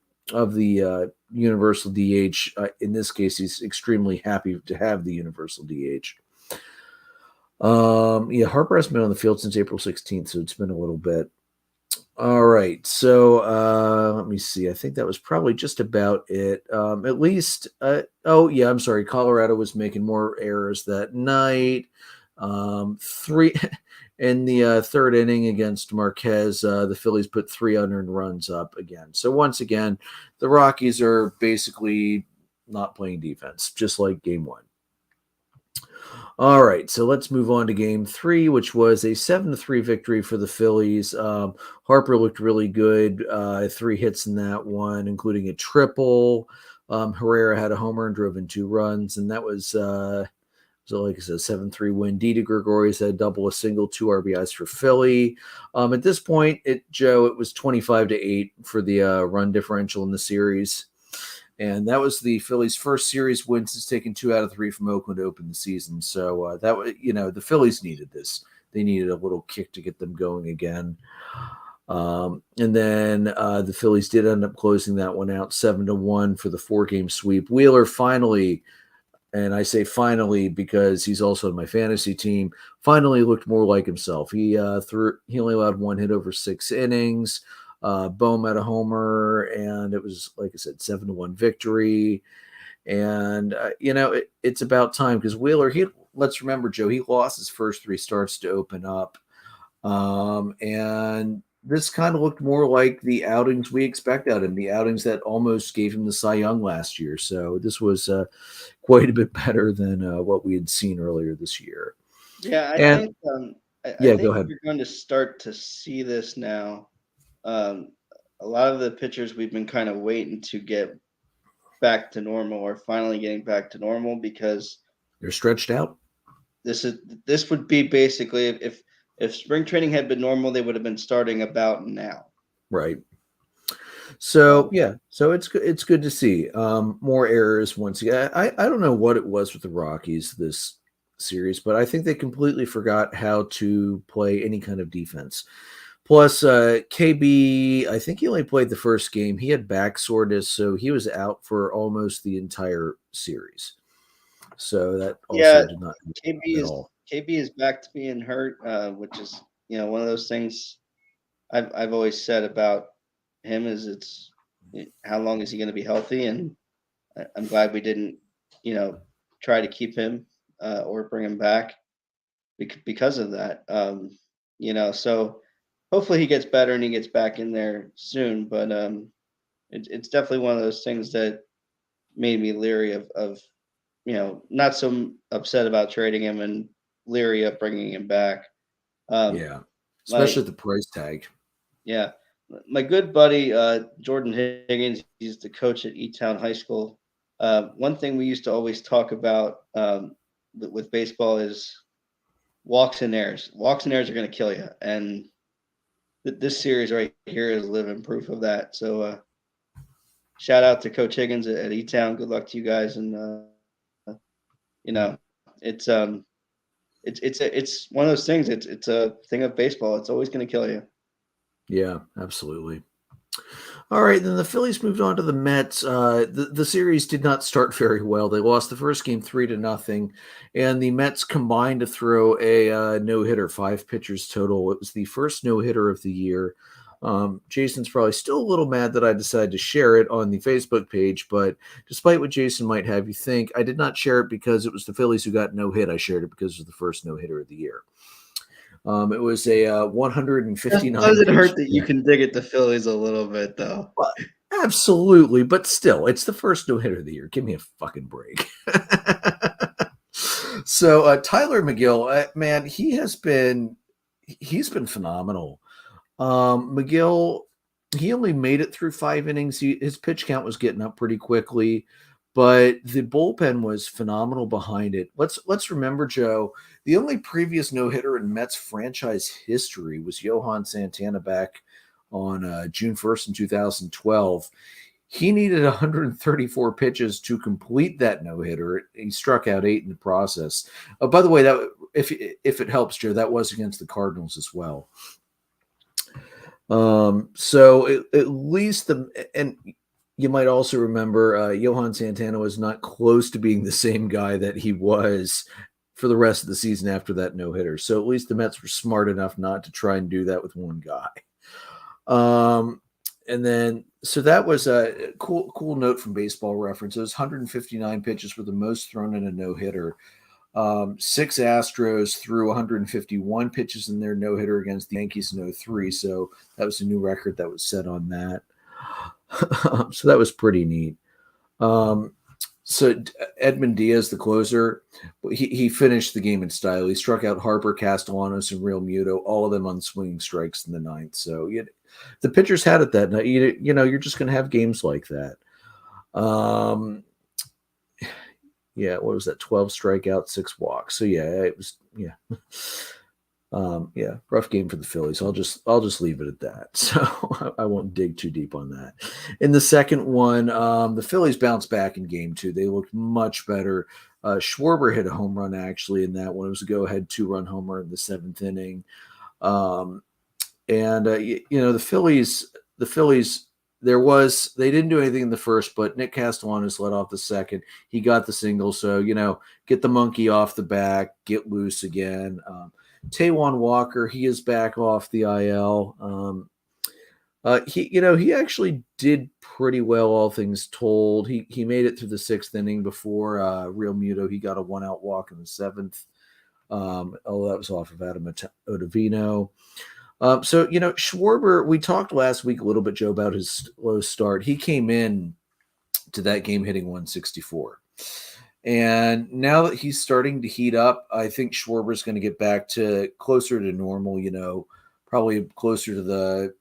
universal DH. In this case, he's extremely happy to have the universal DH. Harper hasn't been on the field since April 16th, so it's been a little bit. All right, so let me see. I think that was probably just about it. At least, I'm sorry. Colorado was making more errors that night. 3 in the 3rd inning against Marquez. The Phillies put 3 unearned runs up again. So once again, the Rockies are basically not playing defense, just like Game 1. All right, so let's move on to Game 3, which was a 7-3 victory for the Phillies. Harper looked really good, 3 hits in that one, including a triple. Herrera had a homer and drove in 2 runs, and that was, like I said, 7-3 win. Didi Gregorius had a double, a single, 2 RBIs for Philly. At this point, it was 25-8 for the run differential in the series. And that was the Phillies' first series win since taking 2 out of 3 from Oakland to open the season. So that was, the Phillies needed this. They needed a little kick to get them going again. And then the Phillies did end up closing that one out 7-1 for the 4-game sweep. Wheeler finally, and I say finally because he's also on my fantasy team, finally looked more like himself. He only allowed 1 hit over 6 innings. Bohm had a homer, and it was, like I said, 7-1 victory. And it's about time because Wheeler, he let's remember, Joe, he lost his first 3 starts to open up. And this kind of looked more like the outings we expect out of him, the outings that almost gave him the Cy Young last year. So this was quite a bit better than what we had seen earlier this year. Yeah, I Go think ahead. you're going to start to see this now. A lot of the pitchers we've been kind of waiting to get back to normal are finally getting back to normal because They're stretched out. This would be basically if spring training had been normal, they would have been starting about now. Right. So so it's good to see more errors once again. I don't know what it was with the Rockies this series, but I think they completely forgot how to play any kind of defense. Plus, KB, I think he only played the first game. He had back soreness, so he was out for almost the entire series. So that also did not KB is back to being hurt, which is one of those things I've always said about him is how long is he going to be healthy, and I'm glad we didn't try to keep him or bring him back because of that. So hopefully he gets better and he gets back in there soon. But it's definitely one of those things that made me leery of not so upset about trading him and leery of bringing him back. Especially the price tag. Yeah. My good buddy, Jordan Higgins, he's the coach at E-Town High School. One thing we used to always talk about with baseball is walks and errors. Walks and errors are going to kill you. And this series right here is living proof of that. So shout out to Coach Higgins at E-Town. Good luck to you guys. And, it's one of those things. It's a thing of baseball. It's always going to kill you. Yeah, absolutely. All right, then the Phillies moved on to the Mets. The series did not start very well. They lost the first game 3-0, and the Mets combined to throw a no-hitter, 5 pitchers total. It was the first no-hitter of the year. Jason's probably still a little mad that I decided to share it on the Facebook page, but despite what Jason might have you think, I did not share it because it was the Phillies who got no hit. I shared it because it was the first no-hitter of the year. It was a 159. Does it hurt that you can dig at the Phillies a little bit, though? Well, absolutely, but still, it's the first no-hitter of the year. Give me a fucking break. So Tyler Mcgill, man, he's been phenomenal. Mcgill, he only made it through 5 innings. His pitch count was getting up pretty quickly, but the bullpen was phenomenal behind it. Let's remember, Joe, the only previous no-hitter in Mets franchise history was Johan Santana back on June 1st in 2012. He needed 134 pitches to complete that no-hitter. He struck out 8 in the process. By the way, that if it helps, Joe, that was against the Cardinals as well. So at least and you might also remember Johan Santana was not close to being the same guy that he was for the rest of the season after that no-hitter. So at least the Mets were smart enough not to try and do that with one guy. And then, so that was a cool note from Baseball Reference. Those 159 pitches were the most thrown in a no-hitter. 6 Astros threw 151 pitches in their no-hitter against the Yankees in 2003. So that was a new record that was set on that. So that was pretty neat. So Edmund Diaz, the closer, he finished the game in style. He struck out Harper, Castellanos, and Real Muto, all of them on swinging strikes in the 9th. So the pitchers had it that night. You're just going to have games like that. Yeah, what was that? 12 strikeouts, 6 walks. So it was rough game for the Phillies. I'll just leave it at that. So I won't dig too deep on that. In the second one, the Phillies bounced back in game 2. They looked much better. Schwarber hit a home run actually in that one. It was a go-ahead 2-run homer in the 7th inning. The Phillies. They didn't do anything in the first, but Nick Castellanos led off the second. He got the single. So, get the monkey off the back, get loose again. Taijuan Walker, he is back off the IL. He actually did pretty well, all things told. He made it through the sixth inning before Real Muto. He got a 1-out walk in the seventh. That was off of Adam Ottavino. Schwarber, we talked last week a little bit, Joe, about his slow start. He came in to that game hitting 164. And now that he's starting to heat up, I think Schwarber's going to get back to closer to normal, probably closer to the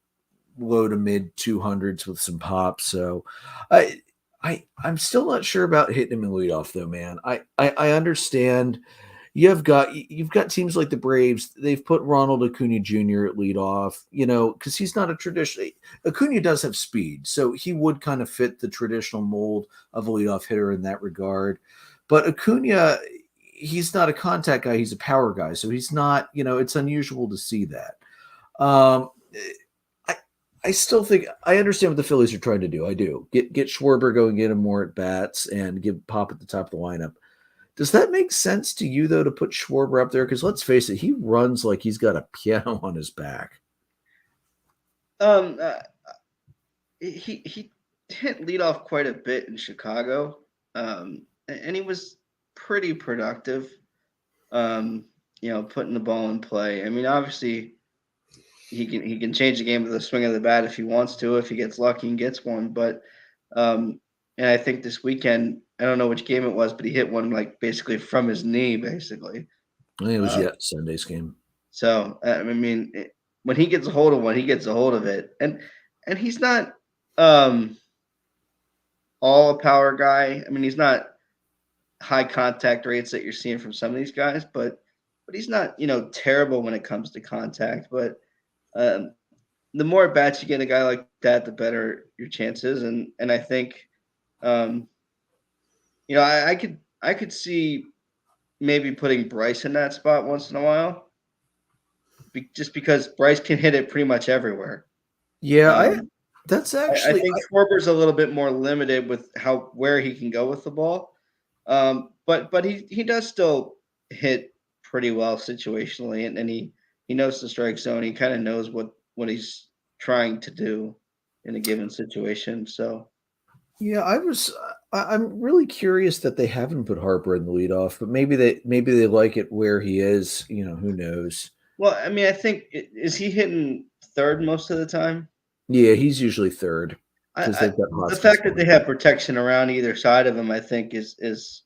low to mid 200s with some pop. So I'm still not sure about hitting him in leadoff, though, man. I understand. You've got teams like the Braves. They've put Ronald Acuna Jr. at leadoff, because he's not a traditional. Acuna does have speed, so he would kind of fit the traditional mold of a leadoff hitter in that regard. But Acuna, he's not a contact guy; he's a power guy. So he's not. It's unusual to see that. I still think I understand what the Phillies are trying to do. I do get Schwarber going, get him more at bats, and give Pop at the top of the lineup. Does that make sense to you, though, to put Schwarber up there? Because let's face it, he runs like he's got a piano on his back. He hit leadoff quite a bit in Chicago, and he was pretty productive. Putting the ball in play. I mean, obviously, he can change the game with a swing of the bat if he wants to. If he gets lucky and gets one, but and I think this weekend, I don't know which game it was, but he hit one like basically from his knee, basically. I think it was Sunday's game. So when he gets a hold of one, he gets a hold of it, and he's not all a power guy. I mean, he's not high contact rates that you're seeing from some of these guys, but he's not terrible when it comes to contact. But the more at bats you get a guy like that, the better your chances, and I think. I could see maybe putting Bryce in that spot once in a while, just because Bryce can hit it pretty much everywhere. Yeah, that's actually. I think Schwarber's a little bit more limited with where he can go with the ball, but he does still hit pretty well situationally, and he knows the strike zone. He kind of knows what he's trying to do in a given situation. So. Yeah, I'm really curious that they haven't put Harper in the leadoff, but maybe they like it where he is. Who knows? Well, I mean, I think is he hitting third most of the time? Yeah, he's usuly third because they've got the fact that they have protection around either side of him, I think, is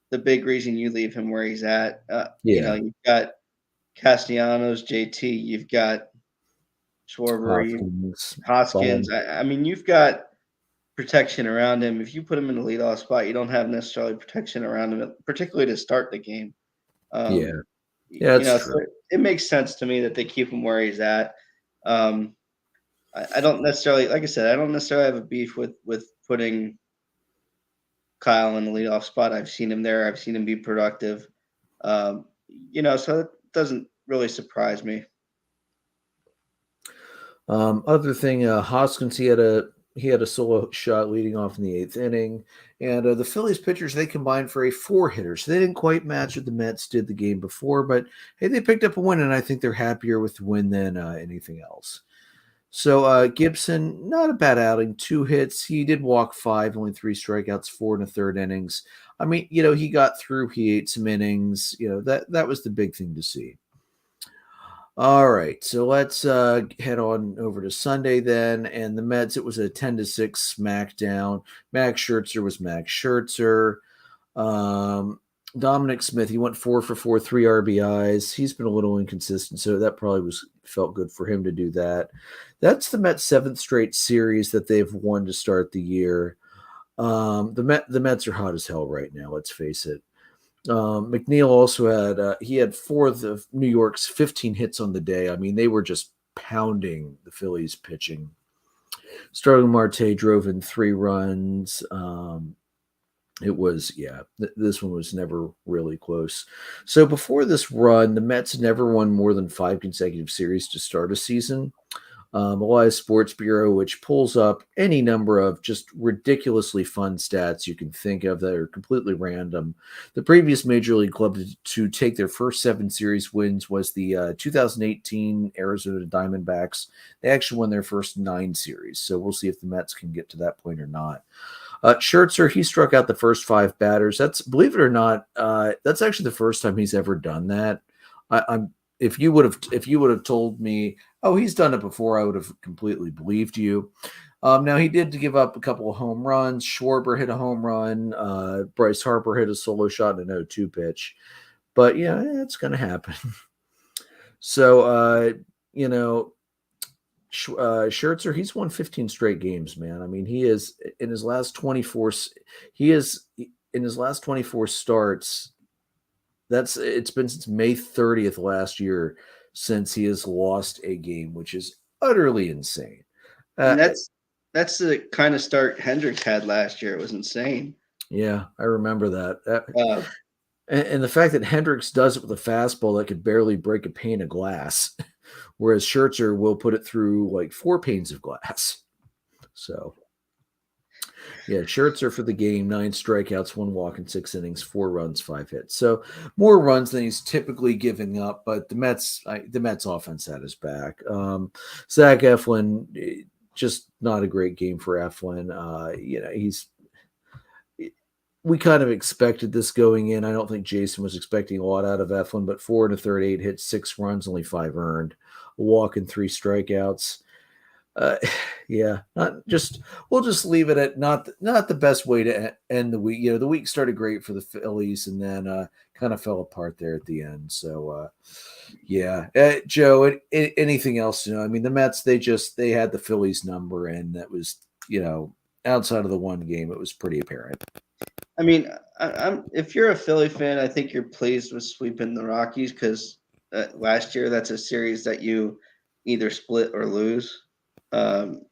the big reason you leave him where he's at. You've got Castellanos, JT, you've got Schwarber, Hoskins. I mean, you've got protection around him. If you put him in the leadoff spot, you don't have necessarily protection around him, particularly to start the game. True. So it makes sense to me that they keep him where he's at. I don't necessarily, like I said, I don't necessarily have a beef with putting Kyle in the leadoff spot. I've seen him there. I've seen him be productive. So it doesn't really surprise me. Other thing, Hoskins, he had a solo shot leading off in the eighth inning, and the Phillies pitchers, they combined for a 4-hitter, so they didn't quite match what the Mets did the game before, but hey, they picked up a win, and I think they're happier with the win than anything else. So Gibson, not a bad outing, 2 hits. He did walk 5, only 3 strikeouts, 4 and a third innings. I mean, he got through, he ate some innings. That was the big thing to see. All right, so let's head on over to Sunday then. And the Mets, it was a 10-6 smackdown. Max Scherzer was Max Scherzer. Dominic Smith, he went 4 for 4, 3 RBIs. He's been a little inconsistent, so that probably felt good for him to do that. That's the Mets' 7th straight series that they've won to start the year. The Mets are hot as hell right now, let's face it. McNeil also had 4 of New York's 15 hits on the day. I mean, they were just pounding the Phillies pitching. Starling Marte drove in 3 runs. This one was never really close. So before this run, the Mets never won more than 5 consecutive series to start a season. Elias Sports Bureau, which pulls up any number of just ridiculously fun stats you can think of that are completely random. The previous Major League club to take their first 7 series wins was the 2018 Arizona Diamondbacks. They actually won their first 9 series, so we'll see if the Mets can get to that point or not. Scherzer, he struck out the first 5 batters. That's, believe it or not, that's actually the first time he's ever done that. If you would have told me, oh, he's done it before, I would have completely believed you. Now he did give up a couple of home runs. Schwarber hit a home run. Bryce Harper hit a solo shot and an 0-2 pitch. But yeah, it's going to happen. So Scherzer, he's won 15 straight games, man. I mean, he is in his last 24. He is in his last 24 starts. It's been since May 30th last year since he has lost a game, which is utterly insane. And that's the kind of start Hendricks had last year. It was insane. Yeah, I remember that. And the fact that Hendricks does it with a fastball that could barely break a pane of glass, whereas Scherzer will put it through like 4 panes of glass. So, yeah, Scherzer for the game, 9 strikeouts, 1 walk in 6 innings, 4 runs, 5 hits. So more runs than he's typically giving up. But the Mets offense had his back. Zach Eflin, just not a great game for Eflin. We kind of expected this going in. I don't think Jason was expecting a lot out of Eflin, but 4 1/3, 8 hits, 6 runs, only 5 earned, a walk and 3 strikeouts. We'll just leave it at not the best way to end the week. The week started great for the Phillies and then kind of fell apart there at the end. So Joe, anything else? I mean, the Mets, they had the Phillies number, and that was, outside of the one game, it was pretty apparent. I mean, if you're a Philly fan, I think you're pleased with sweeping the Rockies because last year that's a series that you either split or lose.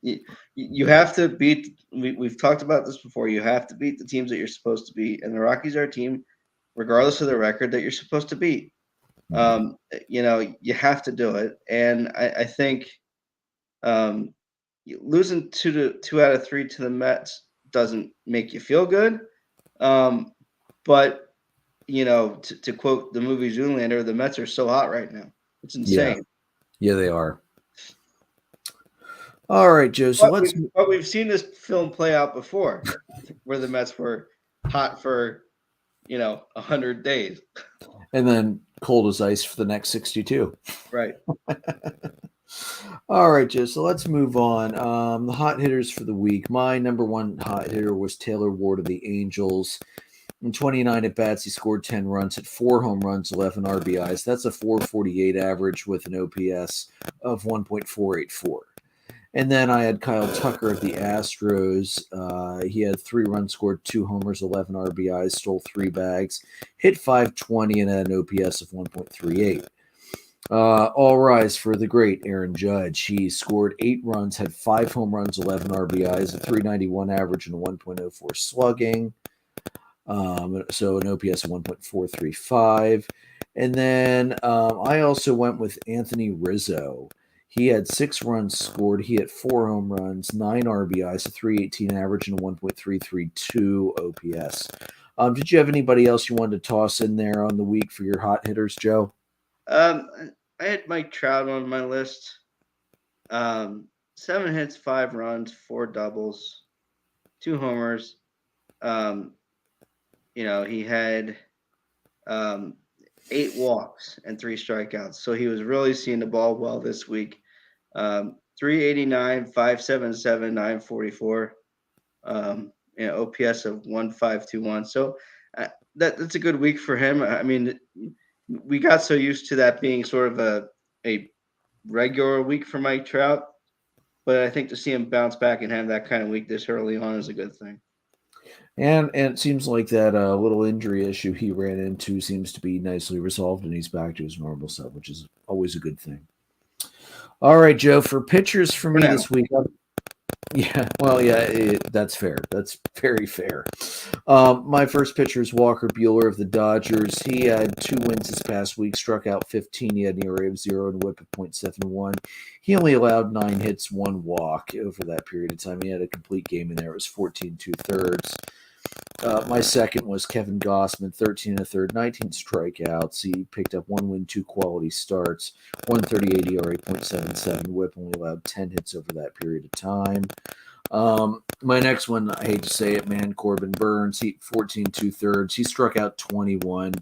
You have to beat. We've talked about this before. You have to beat the teams that you're supposed to beat, and the Rockies are a team, regardless of the record, that you're supposed to beat. You have to do it, and I think losing 2 out of 3 to the Mets doesn't make you feel good. But to quote the movie Zoolander, the Mets are so hot right now. It's insane. Yeah, they are. All right, Joe. So but we've seen this film play out before, where the Mets were hot for 100 days, and then cold as ice for the next 62. Right. All right, Joe. So let's move on. The hot hitters for the week. My number 1 hot hitter was Taylor Ward of the Angels. In 29 at bats, he scored 10 runs, hit 4 home runs, 11 RBIs. That's a .448 average with an OPS of 1.484. And then I had Kyle Tucker of the Astros. He had 3 runs, scored 2 homers, 11 RBIs, stole 3 bags, hit .520, and had an OPS of 1.38. All rise for the great Aaron Judge. He scored 8 runs, had 5 home runs, 11 RBIs, a .391 average, and a 1.04 slugging. So an OPS of 1.435. And then I also went with Anthony Rizzo. He had 6 runs scored. He had 4 home runs, 9 RBIs, a .318 average, and a 1.332 OPS. Did you have anybody else you wanted to toss in there on the week for your hot hitters, Joe? I had Mike Trout on my list. 7 hits, 5 runs, 4 doubles, 2 homers. He had 8 walks and 3 strikeouts. So he was really seeing the ball well this week. 389, 577, 944. OPS of 1521. So that's a good week for him. I mean, we got so used to that being sort of a regular week for Mike Trout, but I think to see him bounce back and have that kind of week this early on is a good thing. And it seems like that little injury issue he ran into seems to be nicely resolved, and he's back to his normal self, which is always a good thing. All right, Joe, for pitchers for me this week, Yeah, well, yeah, that's fair. That's very fair. My first pitcher is Walker Buehler of the Dodgers. He had 2 wins this past week, struck out 15. He had an ERA of 0 and a whip of .71. He only allowed 9 hits, 1 walk over that period of time. He had a complete game in there. It was 14 2/3. My second was Kevin Gossman, 13 and a third, 19 strikeouts. He picked up 1 win, 2 quality starts, 138 ERA, .77 whip, only allowed 10 hits over that period of time. My next one, I hate to say it, man, Corbin Burns, he 14 2/3. He struck out 21.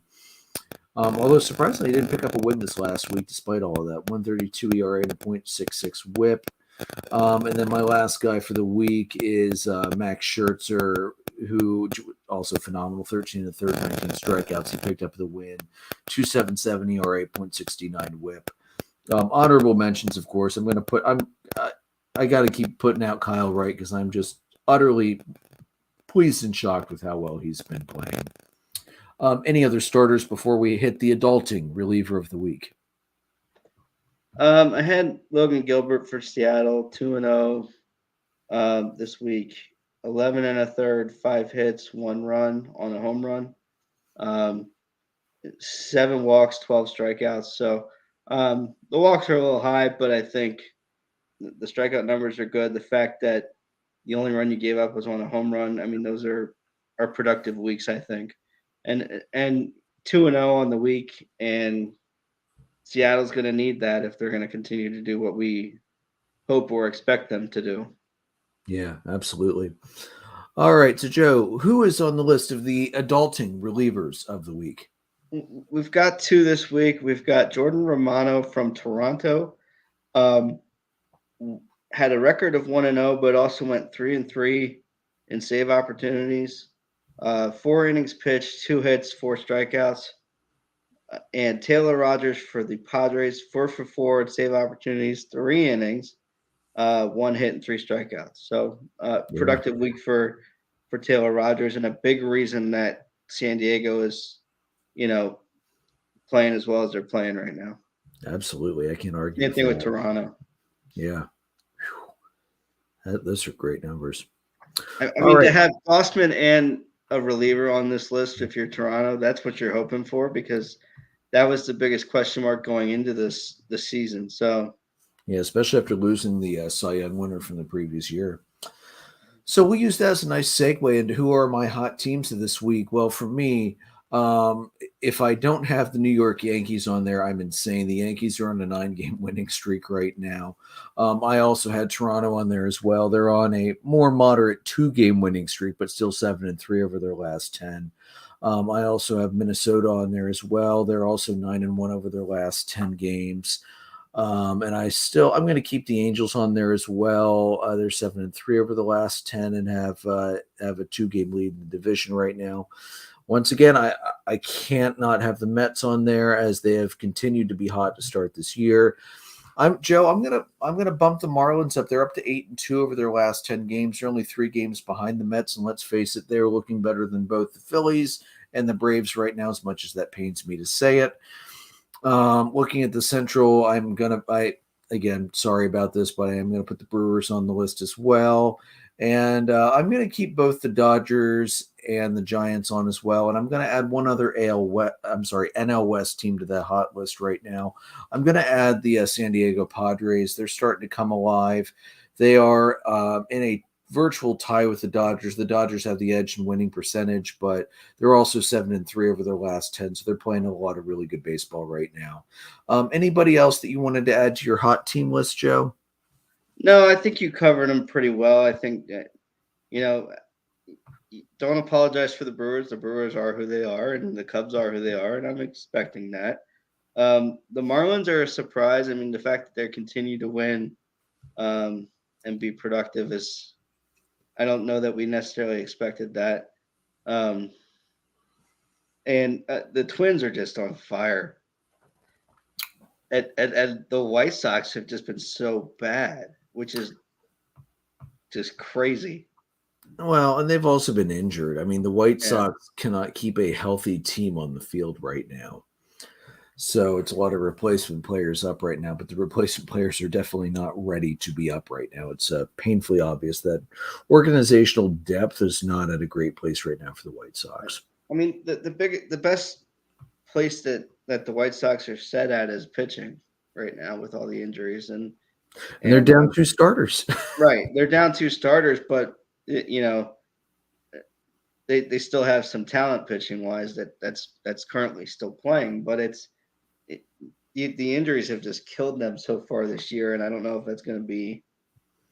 Although surprisingly, he didn't pick up a win this last week despite all of that. 132 ERA and a .66 whip. And then my last guy for the week is Max Scherzer, who also phenomenal, 13 and a third, 19 strikeouts. He picked up the win, 2.77 ERA, .69 whip. Honorable mentions, of course. I got to keep putting out Kyle Wright because I'm just utterly pleased and shocked with how well he's been playing. Any other starters before we hit the adulting reliever of the week? I had Logan Gilbert for Seattle, 2-0 this week. 11 and a third, 5 hits, 1 run on a home run. 7 walks, 12 strikeouts. So the walks are a little high, but I think the strikeout numbers are good. The fact that the only run you gave up was on a home run, I mean, those are productive weeks, I think. And 2-0 on the week, and Seattle's going to need that if they're going to continue to do what we hope or expect them to do. Yeah, absolutely. All right, so Joe, who is on the list of the adulting relievers of the week? We've got 2 this week. We've got Jordan Romano from Toronto. Had a record of 1-0, but also went 3-3 in save opportunities. 4 innings pitched, 2 hits, 4 strikeouts. And Taylor Rogers for the Padres, 4 for 4 in save opportunities, 3 innings, 1 hit and 3 strikeouts. So productive week for Taylor Rogers, and a big reason that San Diego is, playing as well as they're playing right now. Absolutely, I can't argue. Same thing with Toronto. Yeah, those are great numbers. I mean, to have Gossman and a reliever on this list, if you're Toronto, that's what you're hoping for, because that was the biggest question mark going into the season. So, yeah, especially after losing the Cy Young winner from the previous year. So we'll use that as a nice segue into who are my hot teams of this week. Well, for me, if I don't have the New York Yankees on there, I'm insane. The Yankees are on a 9-game winning streak right now. I also had Toronto on there as well. They're on a more moderate 2-game winning streak, but still 7-3 over their last 10. I also have Minnesota on there as well. They're also 9-1 over their last 10 games. And I'm going to keep the Angels on there as well. They're 7-3 over the last 10 and have a 2-game lead in the division right now. Once again, I can't not have the Mets on there as they have continued to be hot to start this year. I'm gonna bump the Marlins up. They're up to 8-2 over their last 10 games. They're only 3 games behind the Mets, and let's face it, they're looking better than both the Phillies and the Braves right now, as much as that pains me to say it. Looking at the Central, again, sorry about this, but I am going to put the Brewers on the list as well. And I'm going to keep both the Dodgers and the Giants on as well. And I'm going to add one other NL West team to that hot list right now. I'm going to add the San Diego Padres. They're starting to come alive. They are in a virtual tie with the Dodgers. The Dodgers have the edge in winning percentage, but they're also 7-3 over their last 10. So they're playing a lot of really good baseball right now. Anybody else that you wanted to add to your hot team list, Joe? No, I think you covered them pretty well. I think that, don't apologize for the Brewers. The Brewers are who they are, and the Cubs are who they are, and I'm expecting that. The Marlins are a surprise. I mean, the fact that they continue to win and be productive is, I don't know that we necessarily expected that. And the Twins are just on fire. And the White Sox have just been so bad, which is just crazy. Well, and they've also been injured. I mean, the White Sox cannot keep a healthy team on the field right now. So it's a lot of replacement players up right now, but the replacement players are definitely not ready to be up right now. It's painfully obvious that organizational depth is not at a great place right now for the White Sox. I mean, the best place that the White Sox are set at is pitching right now with all the injuries And they're and down two starters. right, they're down two starters, but you know they still have some talent pitching wise that's currently still playing, but it, the injuries have just killed them so far this year, and I don't know if that's going to be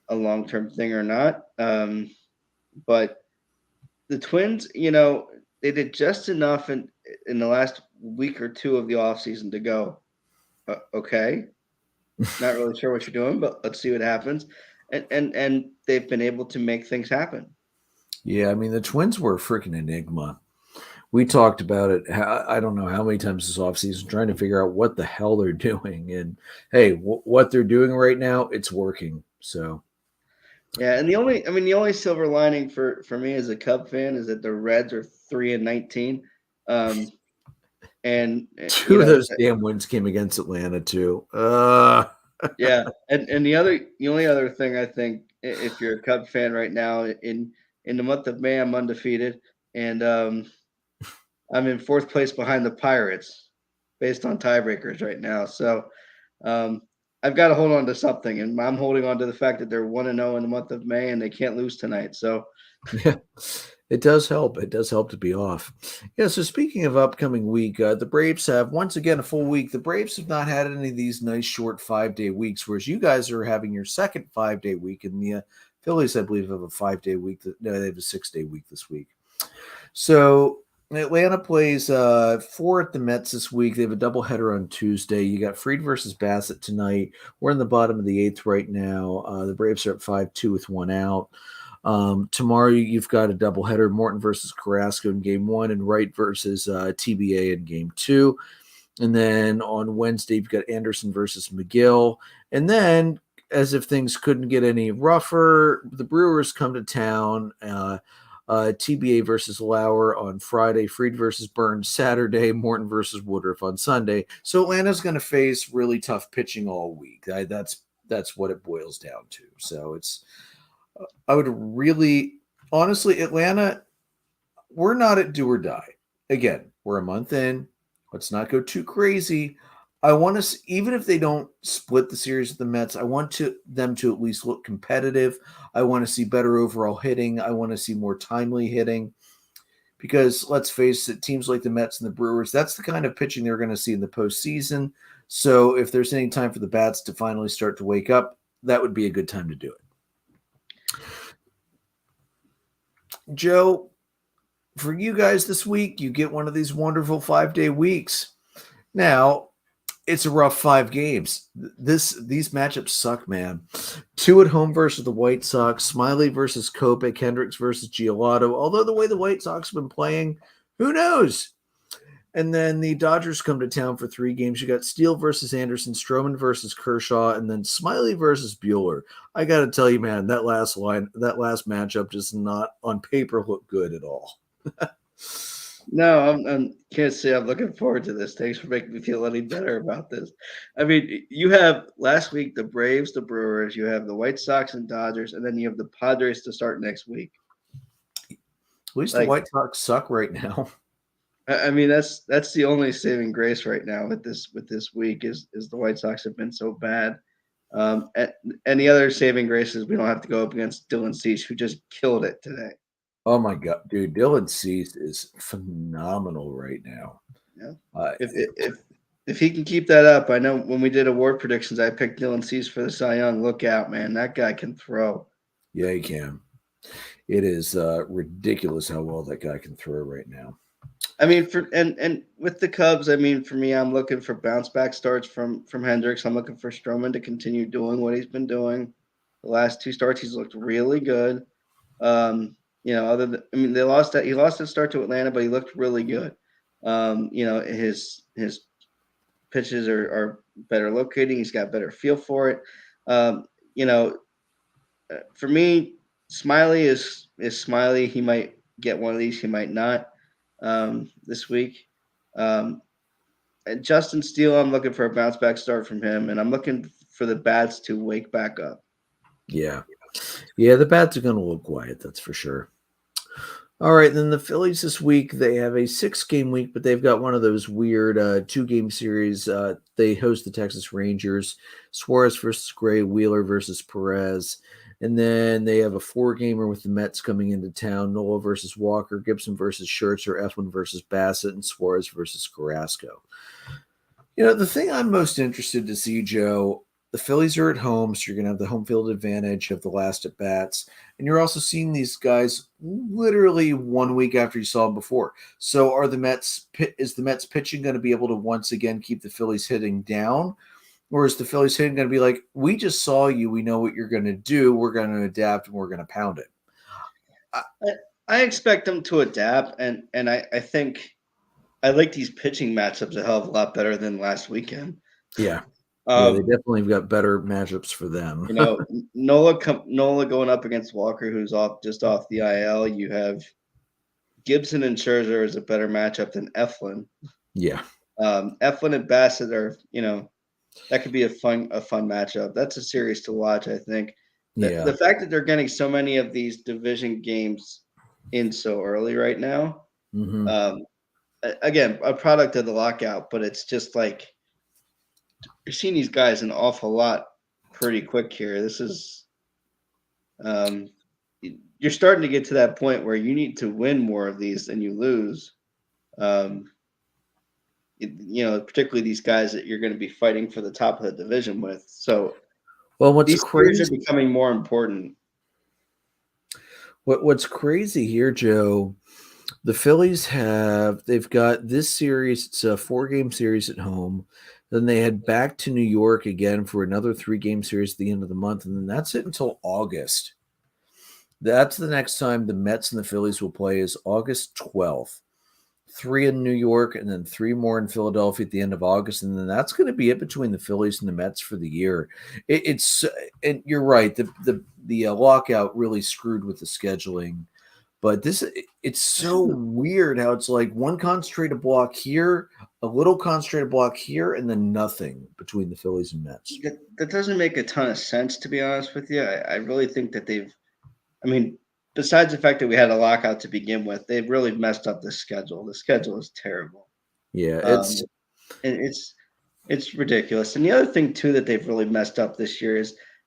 a long term thing or not. But the Twins, they did just enough in the last week or two of the offseason to go, okay, not really sure what you're doing, but let's see what happens. And they've been able to make things happen. Yeah, I mean, the Twins were a freaking enigma. We talked about it. I don't know how many times this offseason trying to figure out what the hell they're doing. And hey, what they're doing right now, it's working. So Yeah, and the only silver lining for me as a Cub fan is that the Reds are 3-19, and two of those damn wins came against Atlanta too. yeah, and the only other thing I think, if you're a Cub fan right now, in the month of May, I'm undefeated, and I'm in fourth place behind the Pirates, based on tiebreakers right now. So um, I've got to hold on to something, and I'm holding on to the fact that they're 1-0 in the month of May, and they can't lose tonight. So Yeah, it does help. It does help to be off. Yeah. So speaking of upcoming week, the Braves have once again a full week. The Braves have not had any of these nice short 5-day weeks, whereas you guys are having your second 5-day week, and the Phillies, I believe, have a 5-day week. No, they have a 6-day week this week. So Atlanta plays 4 at the Mets this week. They have a doubleheader on Tuesday. You got Fried versus Bassett tonight. We're in the bottom of the 8th right now. The Braves are at 5-2 with one out. Tomorrow you've got a doubleheader: Morton versus Carrasco in game 1, and Wright versus TBA in game 2. And then on Wednesday you've got Anderson versus Mcgill. And then, as if things couldn't get any rougher, the Brewers come to town. TBA versus Lauer on Friday, Fried versus Burns Saturday, Morton versus Woodruff on Sunday. So Atlanta's going to face really tough pitching all week. That's what it boils down to. So I would really, honestly, Atlanta, we're not at do or die. Again, we're a month in. Let's not go too crazy. I want to, even if they don't split the series with the Mets, I want them to at least look competitive. I want to see better overall hitting. I want to see more timely hitting, because let's face it, teams like the Mets and the Brewers, that's the kind of pitching they're going to see in the postseason. So if there's any time for the bats to finally start to wake up, that would be a good time to do it. Joe, for you guys this week, you get one of these wonderful 5-day weeks. Now, it's a rough 5 games. These matchups suck, man. 2 at home versus the White Sox, Smiley versus Kopech, Hendricks versus Giolito. Although the way the White Sox have been playing, who knows? And then the Dodgers come to town for 3 games. You got Steele versus Anderson, Stroman versus Kershaw, and then Smiley versus Bueller. I got to tell you, man, that last matchup does not on paper look good at all. no, I can't say I'm looking forward to this. Thanks for making me feel any better about this. I mean, you have last week the Braves, the Brewers, you have the White Sox and Dodgers, and then you have the Padres to start next week. At least the Like, White Sox suck right now. I mean, that's the only saving grace right now with this week is the White Sox have been so bad. And the other saving grace is we don't have to go up against Dylan Cease, who just killed it today. Oh my God, dude! Dylan Cease is phenomenal right now. Yeah. If he can keep that up, I know when we did award predictions, I picked Dylan Cease for the Cy Young. Look out, man! That guy can throw. Yeah, he can. It is ridiculous how well that guy can throw right now. I mean, and with the Cubs, I mean, for me, I'm looking for bounce back starts from Hendricks. I'm looking for Stroman to continue doing what he's been doing. The last 2 starts, he's looked really good. Other than, I mean, he lost that start to Atlanta, but he looked really good. His pitches are better locating. He's got better feel for it. For me, Smiley is Smiley. He might get one of these. He might not this week. Justin Steele, I'm looking for a bounce back start from him, and I'm looking for the bats to wake back up. Yeah. Yeah, the bats are going to look quiet, that's for sure. All right, then the Phillies this week, they have a 6-game week, but they've got one of those weird 2-game series. They host the Texas Rangers, Suarez versus Gray, Wheeler versus Perez. And then they have a 4-gamer with the Mets coming into town, Nola versus Walker, Gibson versus Scherzer, Eflin versus Bassett, and Suarez versus Carrasco. The thing I'm most interested to see, Joe, the Phillies are at home, so you're going to have the home field advantage of the last at bats. And you're also seeing these guys literally 1 week after you saw them before. So is the Mets pitching going to be able to once again keep the Phillies hitting down? Or is the Phillies hitting going to be like, we just saw you, we know what you're going to do, we're going to adapt, and we're going to pound it? I expect them to adapt, and I think I like these pitching matchups a hell of a lot better than last weekend. Yeah. They definitely have got better matchups for them. Nola going up against Walker, who's just off the IL. You have Gibson and Scherzer is a better matchup than Eflin. Yeah. Eflin and Bassett are, that could be a fun matchup. That's a series to watch, I think. The fact that they're getting so many of these division games in so early right now, again, a product of the lockout, but it's just like you're seeing these guys an awful lot pretty quick here. This is you're starting to get to that point where you need to win more of these than you lose. Particularly these guys that you're going to be fighting for the top of the division with. So, what's crazy are becoming more important. What's crazy here, Joe? The Phillies they've got this series. It's a 4-game series at home. Then they head back to New York again for another 3-game series at the end of the month, and then that's it until August. That's the next time the Mets and the Phillies will play is August 12th. 3 in New York, and then 3 more in Philadelphia at the end of August, and then that's going to be it between the Phillies and the Mets for the year. And you're right, the lockout really screwed with the scheduling, but it's so weird how it's like one concentrated block here, a little concentrated block here, and then nothing between the Phillies and Mets. That doesn't make a ton of sense, to be honest with you. I really think that besides the fact that we had a lockout to begin with, they've really messed up the schedule. The schedule is terrible. Yeah, it's ridiculous. And the other thing too that they've really messed up this year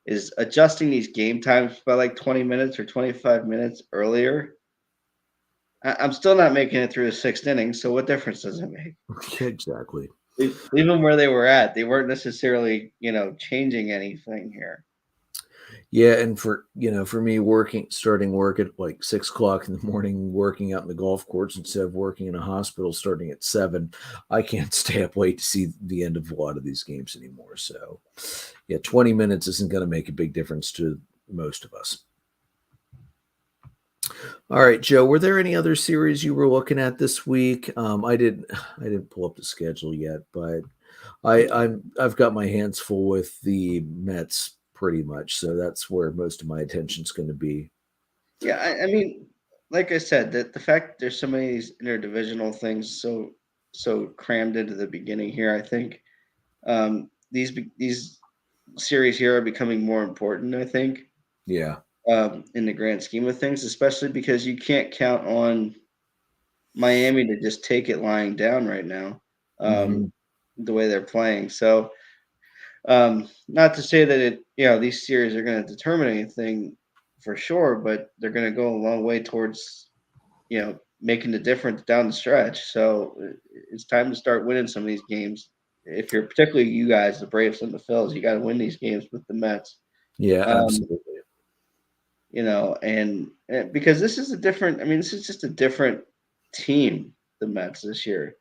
is adjusting these game times by like 20 minutes or 25 minutes earlier. I'm still not making it through the 6th inning, so what difference does it make? Exactly. Leave them where they were at. They weren't necessarily, changing anything here. Yeah, and for me starting work at like 6 o'clock in the morning, working out in the golf course instead of working in a hospital starting at 7, I can't stay up late to see the end of a lot of these games anymore. So, 20 minutes isn't going to make a big difference to most of us. All right, Joe, were there any other series you were looking at this week? I didn't pull up the schedule yet, but I've got my hands full with the Mets pretty much, so that's where most of my attention's going to be. Yeah, like I said, that the fact that there's so many of these interdivisional things so crammed into the beginning here, I think these series here are becoming more important, I think. Yeah. In the grand scheme of things, especially because you can't count on Miami to just take it lying down right now, the way they're playing. So, not to say that these series are going to determine anything for sure, but they're going to go a long way towards, making the difference down the stretch. So it's time to start winning some of these games. If you're particularly you guys, the Braves and the Phils, you got to win these games with the Mets. Yeah, absolutely. And because this is this is just a different team, the Mets this year.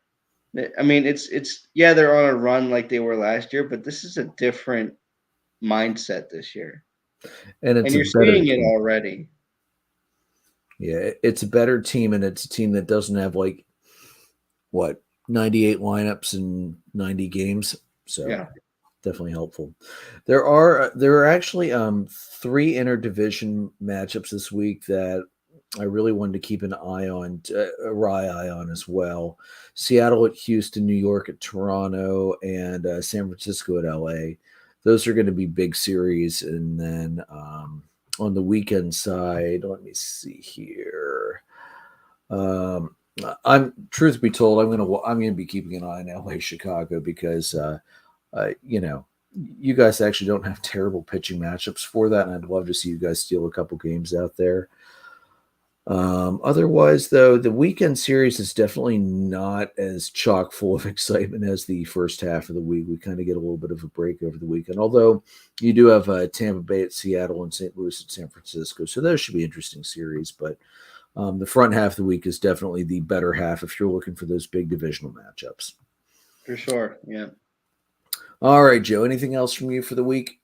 They're on a run like they were last year, but this is a different mindset this year. And you're seeing it already. Yeah, it's a better team, and it's a team that doesn't have 98 lineups in 90 games. So yeah. Definitely helpful. There are actually 3 interdivision matchups this week that I really wanted to keep an eye on, a wry eye on as well. Seattle at Houston, New York at Toronto, and San Francisco at LA. Those are going to be big series. And then on the weekend side, let me see here. I'm truth be told, I'm gonna be keeping an eye on LA Chicago because you know, you guys actually don't have terrible pitching matchups for that, and I'd love to see you guys steal a couple games out there. Otherwise, though, the weekend series is definitely not as chock full of excitement as the first half of the week. We kind of get a little bit of a break over the weekend, although you do have Tampa Bay at Seattle and St. Louis at San Francisco, so those should be interesting series. But the front half of the week is definitely the better half if you're looking for those big divisional matchups. For sure, yeah. All right, Joe, anything else from you for the week?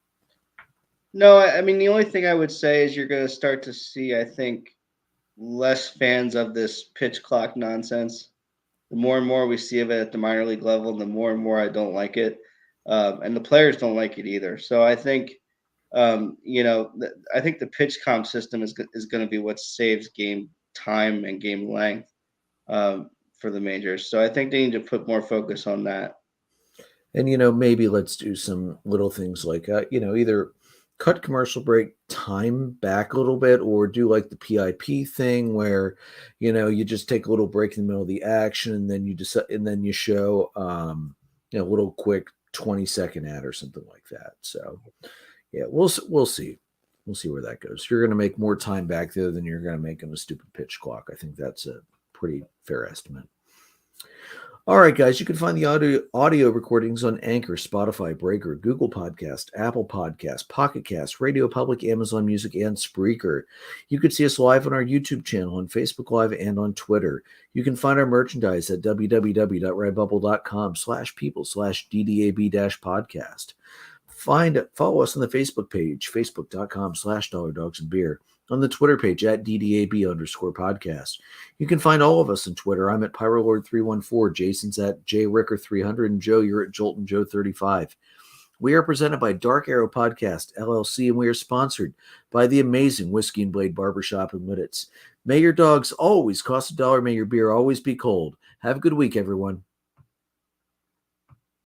No, I mean, the only thing I would say is you're going to start to see, I think, less fans of this pitch clock nonsense. The more and more we see of it at the minor league level, the more and more I don't like it. And the players don't like it either. So I think, I think the pitch comp system is going to be what saves game time and game length for the majors. So I think they need to put more focus on that. And, maybe let's do some little things like, either cut commercial break time back a little bit or do like the PIP thing where, you just take a little break in the middle of the action and then you show, a little quick 20-second ad or something like that. So, yeah, we'll see. We'll see where that goes. You're going to make more time back there than you're going to make on a stupid pitch clock. I think that's a pretty fair estimate. All right, guys, you can find the audio recordings on Anchor, Spotify, Breaker, Google Podcast, Apple Podcast, Pocket Cast, Radio Public, Amazon Music, and Spreaker. You can see us live on our YouTube channel, on Facebook Live, and on Twitter. You can find our merchandise at www.redbubble.com/people/DDAB-podcast. Follow us on the Facebook page, facebook.com/dollardogsandbeer. On the Twitter page at DDAB_podcast. You can find all of us on Twitter. I'm at PyroLord314. Jason's at JRicker300. And Joe, you're at JoltonJoe35. We are presented by Dark Arrow Podcast, LLC, and we are sponsored by the amazing Whiskey and Blade Barbershop in Lidditz. May your dogs always cost $1. May your beer always be cold. Have a good week, everyone.